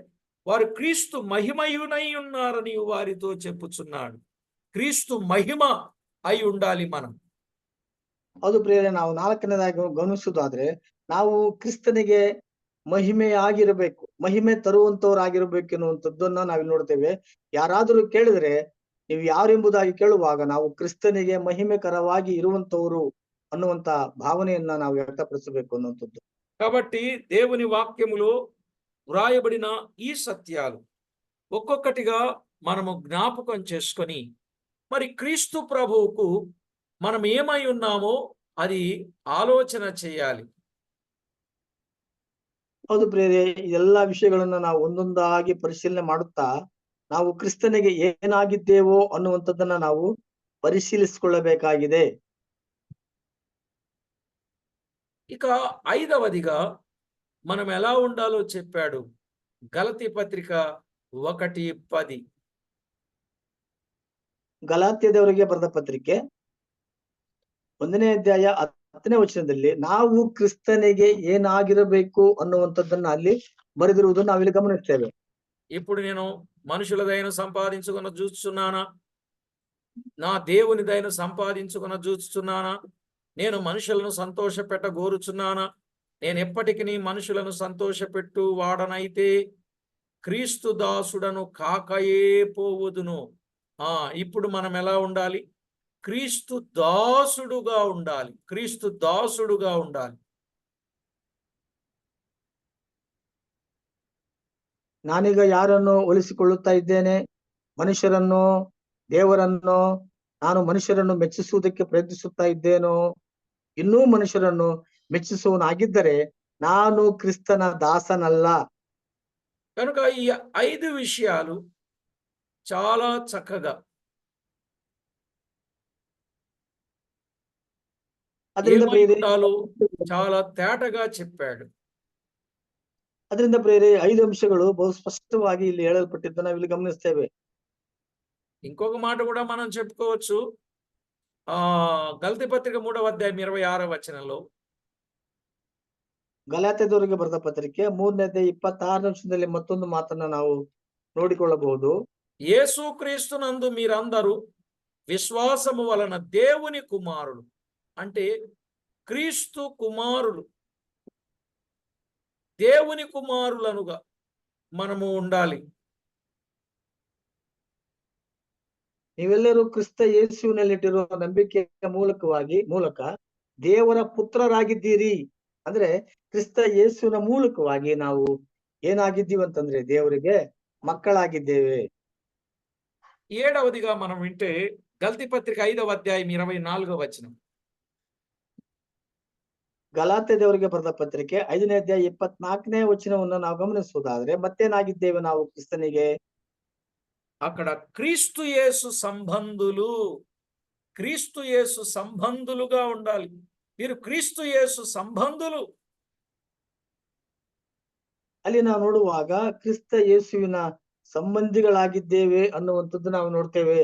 వారు క్రీస్తు మహిమయునై ఉన్నారని వారితో చెప్పుచున్నాడు. క్రీస్తు మహిమ అయి ఉండాలి మనం. ಅದು ಪ್ರಿಯರೇ, ನಾವು ನಾಲ್ಕನೇದಾಗಿ ಗಮನಿಸುವುದಾದ್ರೆ, ನಾವು ಕ್ರಿಸ್ತನಿಗೆ ಮಹಿಮೆಯಾಗಿರಬೇಕು, ಮಹಿಮೆ ತರುವಂತವರಾಗಿರ್ಬೇಕು ಎನ್ನುವಂಥದ್ದನ್ನ ನಾವಿಲ್ಲಿ ನೋಡ್ತೇವೆ. ಯಾರಾದರೂ ಕೇಳಿದ್ರೆ, ನೀವು ಯಾರೆಂಬುದಾಗಿ ಕೇಳುವಾಗ ನಾವು ಕ್ರಿಸ್ತನಿಗೆ ಮಹಿಮೆಕರವಾಗಿ ಇರುವಂತವರು ಅನ್ನುವಂತ భావನೆಯನ್ನ ನಾವು వ్యక్తపరచಬೇಕು ಅನ್ನುವಂಥದ್ದು. కాబట్టి దేవుని వాక్యములో వ్రాయబడిన ఈ సత్యాలు ఒక్కొక్కటిగా మనము జ్ఞాపకం చేసుకొని, మరి క్రీస్తు ప్రభువుకు మనం ఏమై ఉన్నామో అది ఆలోచన చేయాలి. ಹೌದು ಪ್ರಿಯರೇ, ಎಲ್ಲಾ ವಿಷಯಗಳನ್ನ ನಾವು ಒಂದೊಂದಾಗಿ ಪರಿಶೀಲನೆ ಮಾಡುತ್ತಾ ನಾವು ಕ್ರಿಸ್ತನಿಗೆ ಏನಾಗಿದ್ದೇವೋ ಅನ್ನುವಂಥದ್ದನ್ನ ನಾವು ಪರಿಶೀಲಿಸಿಕೊಳ್ಳಬೇಕಾಗಿದೆ. ఇక 5వదిగా మనం ఎలా ఉండాలో చెప్పాడు. గలతీ పత్రిక 1:10. ಗಲಾತ್ಯದವರಿಗೆ ಬರೆದ ಪತ್ರಿಕೆ 1ನೇ ಅಧ್ಯಾಯ 10ನೇ ವಚನದಲ್ಲಿ ನಾವು ಕ್ರಿಸ್ತನಿಗೆ ಏನಾಗಿರಬೇಕು ಅನ್ನುವಂಥದ್ದನ್ನ ಅಲ್ಲಿ ಬರೆದಿರುವುದನ್ನು ನಾವಿಲ್ಲಿ ಗಮನಿಸ್ತೇವೆ. ఇప్పుడు నేను మనుషుల దయను సంపాదించుకున్న చూస్తున్నానా? నా దేవుని దయను సంపాదించుకున్న చూస్తున్నానా? నేను మనుషులను సంతోషపెట్టగోరుచున్నానా? నేను ఎప్పటికీ మనుషులను సంతోషపెట్టు వాడనైతే క్రీస్తు దాసుడను కాకయే పోవుదును. ఇప్పుడు మనం ఎలా ఉండాలి? క్రీస్తు దాసుడుగా ఉండాలి. క్రీస్తు దాసుడుగా ఉండాలి. ನಾನೀಗ ಯಾರನ್ನು ಹೋಲಿಸಿಕೊಳ್ಳುತ್ತಾ ಇದ್ದೇನೆ? ಮನುಷ್ಯರನ್ನು, ದೇವರನ್ನು? ನಾನು ಮನುಷ್ಯರನ್ನು ಮೆಚ್ಚಿಸುವುದಕ್ಕೆ ಪ್ರಯತ್ನಿಸುತ್ತಾ ಇದ್ದೇನೋ? ಇನ್ನೂ ಮನುಷ್ಯರನ್ನು ಮೆಚ್ಚಿಸುವನಾಗಿದ್ದರೆ ನಾನು ಕ್ರಿಸ್ತನ ದಾಸನಲ್ಲ. కనుక ఈ 5 విషయాలు చాలా చక్కగా ఏమై ఉండాలో చాలా తేటగా చెప్పాడు. ಅದರಿಂದ ಪ್ರಿಯರೇ, 5 ಅಂಶಗಳು ಬಹು ಸ್ಪಷ್ಟವಾಗಿ ಇಲ್ಲಿ ಹೇಳಲ್ಪಟ್ಟಿದ್ದು ನಾವಿಲ್ಲಿ ಗಮನಿಸ್ತೇವೆ. ఇంకొక మాట కూడా మనం చెప్పుకోవచ్చు. గలతీ పత్రిక 3వ అధ్యాయం 26వ వచనంలో, ಗಲಾತ್ಯದವರಿಗೆ ಬರೆದ ಪತ್ರಿಕೆ 3ನೇ ಅಧ್ಯಾಯ 26ನೇ ವಚನದಲ್ಲಿ ಮತ್ತೊಂದು ಮಾತನ್ನ ನಾವು ನೋಡಿಕೊಳ್ಳಬಹುದು. యేసుక్రీస్తునందు మీరందరూ విశ్వాసము వలన దేవుని కుమారులు అంటే క్రీస్తు కుమారులు, దేవుని కుమారులనుగా మనము ఉండాలి. ನೀವೆಲ್ಲರೂ ಕ್ರಿಸ್ತ ಯೇಸುವಿನಲ್ಲಿಟ್ಟಿರುವ ನಂಬಿಕೆಯ ಮೂಲಕ ದೇವರ ಪುತ್ರರಾಗಿದ್ದೀರಿ. ಅಂದ್ರೆ ಕ್ರಿಸ್ತ ಯೇಸುವಿನ ಮೂಲಕವಾಗಿ ನಾವು ಏನಾಗಿದ್ದೀವಿ ಅಂತಂದ್ರೆ ದೇವರಿಗೆ ಮಕ್ಕಳಾಗಿದ್ದೇವೆ. 7వదిగా మనం వింటే గలతీ పత్రిక 5వ అధ్యాయం 24వ వచనం. ಗಲಾತ್ಯ ದೇವರಿಗೆ ಬರೆದ ಪತ್ರಿಕೆ 5ನೇ ಅಧ್ಯಾಯ 24ನೇ ವಚನವನ್ನು ನಾವು ಗಮನಿಸುವುದಾದ್ರೆ ಮತ್ತೇನಾಗಿದ್ದೇವೆ ನಾವು ಕ್ರಿಸ್ತನಿಗೆ? అక్కడ క్రీస్తు యేసు సంబంధులు, క్రీస్తు యేసు సంబంధులుగా ఉండాలి. మీరు క్రీస్తు యేసు సంబంధులు. ಅಲ್ಲಿ ನಾವು ನೋಡುವಾಗ ಕ್ರಿಸ್ತ ಯೇಸುವಿನ ಸಂಬಂಧಿಗಳಾಗಿದ್ದೇವೆ ಅನ್ನುವಂಥದ್ದು ನಾವು ನೋಡ್ತೇವೆ.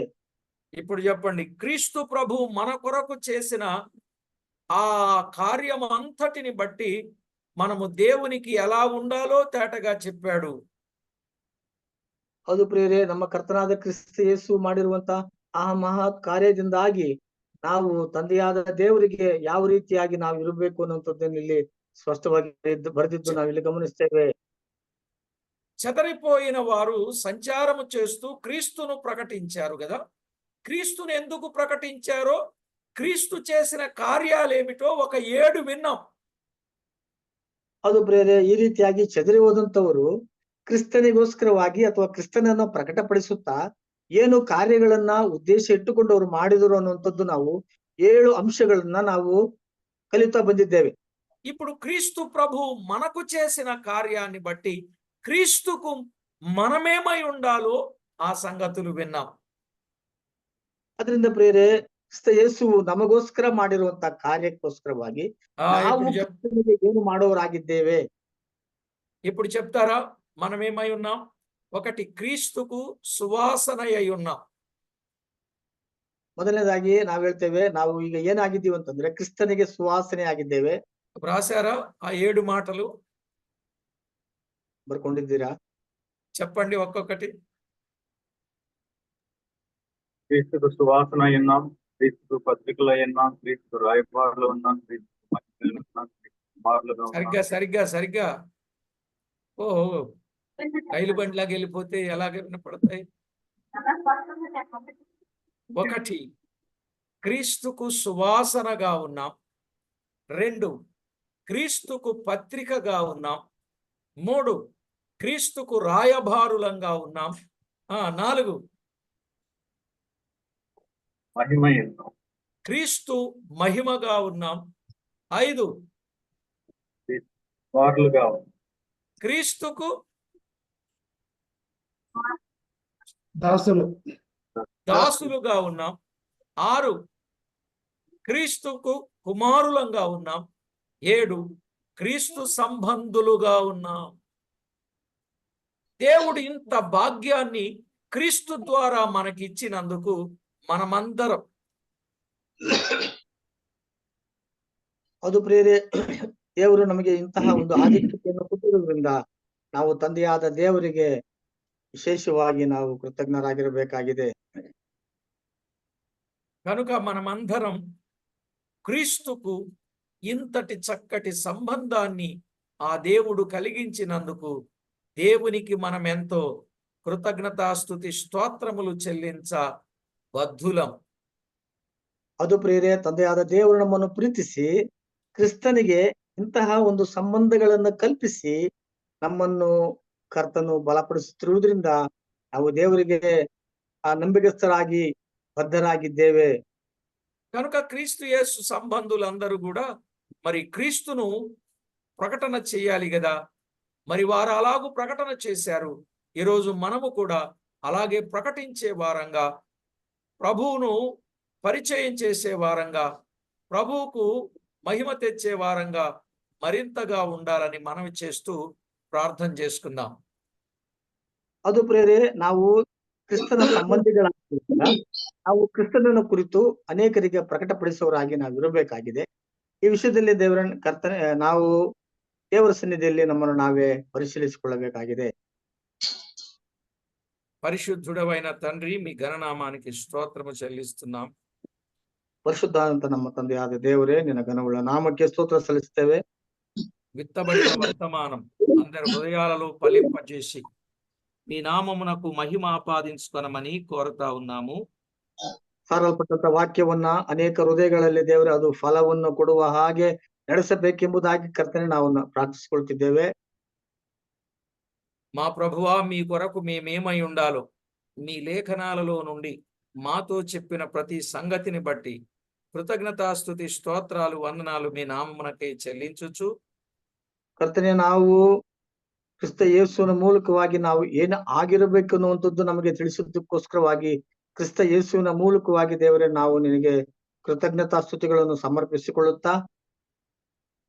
ఇప్పుడు చెప్పండి, క్రీస్తు ప్రభు మన కొరకు చేసిన ఆ కార్యం అంతటిని బట్టి మనము దేవునికి ఎలా ఉండాలో తేటగా చెప్పాడు. ಅದು ಪ್ರಿಯರೇ, ನಮ್ಮ ಕರ್ತನಾದ ಕ್ರಿಸ್ತ ಯೇಸು ಮಾಡಿರುವಂತ ಆ ಮಹತ್ ಕಾರ್ಯದಿಂದಾಗಿ ನಾವು ತಂದೆಯಾದ ದೇವರಿಗೆ ಯಾವ ರೀತಿಯಾಗಿ ನಾವು ಇರಬೇಕು ಅನ್ನುವಂಥದ್ದನ್ನು ಇಲ್ಲಿ ಸ್ಪಷ್ಟವಾಗಿ ಬರೆದಿದ್ದು ನಾವಿಲ್ಲಿ ಗಮನಿಸ್ತೇವೆ. చెదరిపోయిన వారు సంచారము చేస్తూ క్రీస్తును ప్రకటించారు కదా. క్రీస్తును ఎందుకు ప్రకటించారో, క్రీస్తు చేసిన కార్యాలేమిటో ఒక 7 విన్నాం. ಅದು ಪ್ರಿಯರೇ, ಈ ರೀತಿಯಾಗಿ ಚದರಿ ಹೋದಂತವರು ಕ್ರಿಸ್ತನಿಗೋಸ್ಕರವಾಗಿ ಅಥವಾ ಕ್ರಿಸ್ತನನ್ನು ಪ್ರಕಟಪಡಿಸುತ್ತಾ ಏನು ಕಾರ್ಯಗಳನ್ನ ಉದ್ದೇಶ ಇಟ್ಟುಕೊಂಡು ಅವರು ಮಾಡಿದರು ಅನ್ನುವಂಥದ್ದು ನಾವು 7 ಅಂಶಗಳನ್ನ ನಾವು ಕಲಿತಾ ಬಂದಿದ್ದೇವೆ. ఇప్పుడు క్రీస్తు ప్రభు మనకు చేసిన కార్యాన్ని బట్టి క్రీస్తుకు మనమేమై ఉండాలో ఆ సంగతులు విన్నాం. ಅದರಿಂದ ಪ್ರಿಯರೇ, ಕ್ರಿಸ್ತ ಯೇಸು ನಮಗೋಸ್ಕರ ಮಾಡಿರುವಂತ ಕಾರ್ಯಕ್ಕೋಸ್ಕರವಾಗಿ ನಾವು ಕ್ರಿಸ್ತನಿಗೆ ಏನು ಮಾಡೋರಾಗಿದ್ದೇವೆ. ఇప్పుడు చెప్తారా మనమేమై ఉన్నాం? ఒకటి, క్రీస్తుకు సువాసన అయి ఉన్నాం. ಮೊದಲನೇದಾಗಿ ನಾವು ಹೇಳ್ತೇವೆ, ನಾವು ಈಗ ಏನಾಗಿದ್ದೀವಿ ಅಂತಂದ್ರೆ ಕ್ರಿಸ್ತನಿಗೆ ಸುವಾಸನೆ ಆಗಿದ್ದೇವೆ. రాశారా ఆ 7 మాటలు? ಬರ್ಕೊಂಡಿದ್ದೀರಾ? చెప్పండి ఒక్కొక్కటి. క్రీస్తుకు సువాసన ఉన్నాం, క్రీస్తుకు పత్రికలు ఉన్నాం, క్రీస్తుకు రాయబారులు ఉన్నాం, క్రీస్తుకు మహిమలు ఉన్నాం, సరిగ్గా ఓ రైలు బండిలాగా వెళ్ళిపోతే ఎలాగ వినపడతాయి? 1, క్రీస్తుకు సువాసనగా ఉన్నాం. 2, క్రీస్తుకు పత్రికగా ఉన్నాం. 3, క్రీస్తుకు రాయబారులంగా ఉన్నాం. 4, మహిమ ఉన్నాం, క్రీస్తు మహిమగా ఉన్నాం. 5, వారులుగా ఉన్నాం, క్రీస్తుకు దాసులుగా ఉన్నాం. 6, క్రీస్తుకు కుమారులంగా ఉన్నాం. 7, క్రీస్తు సంబంధులుగా ఉన్నాం. దేవుడు ఇంత భాగ్యాన్ని క్రీస్తు ద్వారా మనకి ఇచ్చినందుకు మనమందరం ಅದು ಪ್ರಿಯರೇ, ದೇವರು ನಮಗೆ ಇಂತಹ ಒಂದು ಆಧಿಕ್ಯತೆಯನ್ನು ಕೊಟ್ಟಿರುವುದರಿಂದ ನಾವು ತಂದೆಯಾದ ದೇವರಿಗೆ ವಿಶೇಷವಾಗಿ ನಾವು ಕೃತಜ್ಞರಾಗಿರಬೇಕಾಗಿದೆ. కనుక మనమందరం క్రీస్తుకు ఇంతటి చక్కటి సంబంధాన్ని ఆ దేవుడు కలిగించినందుకు దేవునికి మనం ఎంతో కృతజ్ఞతాస్తుతి స్తోత్రములు చెల్లించ బద్ధులం. ಅದು ಪ್ರಿಯರೇ, ತಂದೆಯಾದ ದೇವರು ನಮ್ಮನ್ನು ಪ್ರೀತಿಸಿ ಕ್ರಿಸ್ತನಿಗೆ ಇಂತಹ ಒಂದು ಸಂಬಂಧಗಳನ್ನು ಕಲ್ಪಿಸಿ ನಮ್ಮನ್ನು ಕರ್ತನು ಬಲಪಡಿಸುತ್ತಿರುವುದರಿಂದ ನಾವು ದೇವರಿಗೆ ನಂಬಿಕಸ್ಥರಾಗಿ బద్ధరాగిದ್ದೇವೆ. కనుక క్రీస్తు యేసు సంబంధులందరూ కూడా మరి క్రీస్తును ప్రకటన చేయాలి కదా. మరి వారు అలాగూ ప్రకటన చేశారు. ఈరోజు మనము కూడా అలాగే ప్రకటించే వారంగా, ప్రభువును పరిచయం చేసే వారంగా, ప్రభువుకు మహిమ తెచ్చే వారంగా మరింతగా ఉండాలని మనవి చేస్తూ ప్రార్థన చేసుకుందాం. ಅದು ಪ್ರಿಯರೇ, ನಾವು ಕ್ರಿಸ್ತನ ಸಂಬಂಧಿಗಳಾಗಿದ್ದಾಗ ನಾವು ಕ್ರಿಸ್ತನನ್ನು ಕುರಿತು ಅನೇಕರಿಗೆ ಪ್ರಕಟಪಡಿಸುವವರಾಗಿ ನಾವು ಇರಬೇಕಾಗಿದೆ. ಈ ವಿಷಯದಲ್ಲಿ ನಾವು ದೇವರ ಸನ್ನಿಧಿಯಲ್ಲಿ ನಮ್ಮನ್ನು ನಾವೇ ಪರಿಶೀಲಿಸಿಕೊಳ್ಳಬೇಕಾಗಿದೆ. పరిశుద్ధుడవైన తండ్రి, మీ ఘననామానికి స్తోత్రము చెల్లిస్తున్నాం. ಪರಿಶುದ್ಧಾದಂತ ನಮ್ಮ ತಂದೆಯಾದ ದೇವರೇ, ನಿನ್ನ ಘನವುಳ್ಳ ನಾಮಕ್ಕೆ ಸ್ತೋತ್ರ ಸಲ್ಲಿಸ್ತೇವೆ. విత్తబడిన వర్తమానం అందరి హృదయాలలో ఫలింపజేసి మీ నామమునకు మహిమ ఆపాదించుకొనమని కోరుతా ఉన్నాము. ಸಾರಲ್ಪಟ್ಟಂತ ವಾಕ್ಯವನ್ನ ಅನೇಕ ಹೃದಯಗಳಲ್ಲಿ ದೇವರೇ ಅದು ಫಲವನ್ನು ಕೊಡುವ ಹಾಗೆ ನಡೆಸಬೇಕೆಂಬುದಾಗಿ ಕರ್ತನೆ ನಾವು ಪ್ರಾರ್ಥಿಸಿಕೊಳ್ತಿದ್ದೇವೆ. మా ప్రభువా, మీ కొరకు మేమేమై ఉండాలో మీ లేఖనాలలో నుండి మాతో చెప్పిన ప్రతి సంగతిని బట్టి కృతజ్ఞతాస్తుతి స్తోత్రాలు వందనాలు మీ నామమునకే చెల్లించుచు, ಕರ್ತನೆ, ನಾವು ಕ್ರಿಸ್ತ ಯೇಸುವಿನ ಮೂಲಕವಾಗಿ ನಾವು ಏನು ಆಗಿರಬೇಕು ಅನ್ನುವಂಥದ್ದು ನಮಗೆ ತಿಳಿಸುವುದಕ್ಕೋಸ್ಕರವಾಗಿ ಕ್ರಿಸ್ತ ಯೇಸುವಿನ ಮೂಲಕವಾಗಿ ದೇವರೇ ನಾವು ನಿನಗೆ ಕೃತಜ್ಞತಾ ಸ್ತುತಿಗಳನ್ನು ಸಮರ್ಪಿಸಿಕೊಳ್ಳುತ್ತಾ,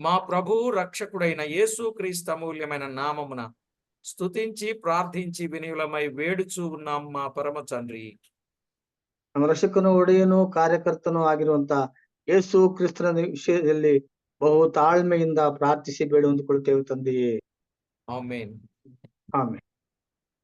మా ప్రభువు రక్షకుడైన యేసు క్రీస్తు అమూల్యమైన నామమున స్తుతించి ప్రార్థించి వినయులమై వేడుచూ ఉన్నాం మా పరమ తండ్రి. ನಮ್ಮ ರಕ್ಷಕನು, ಒಡೆಯನು, ಕಾರ್ಯಕರ್ತನೂ ಆಗಿರುವಂತ ಯೇಸು ಕ್ರಿಸ್ತನ ವಿಷಯದಲ್ಲಿ ಬಹು ತಾಳ್ಮೆಯಿಂದ ಪ್ರಾರ್ಥಿಸಿ ಬೇಡಿ ಹೊಂದಿಕೊಳ್ತೇವೆ ತಂದೆಯೇ. ಆಮೆನ್. ಆಮೆನ್.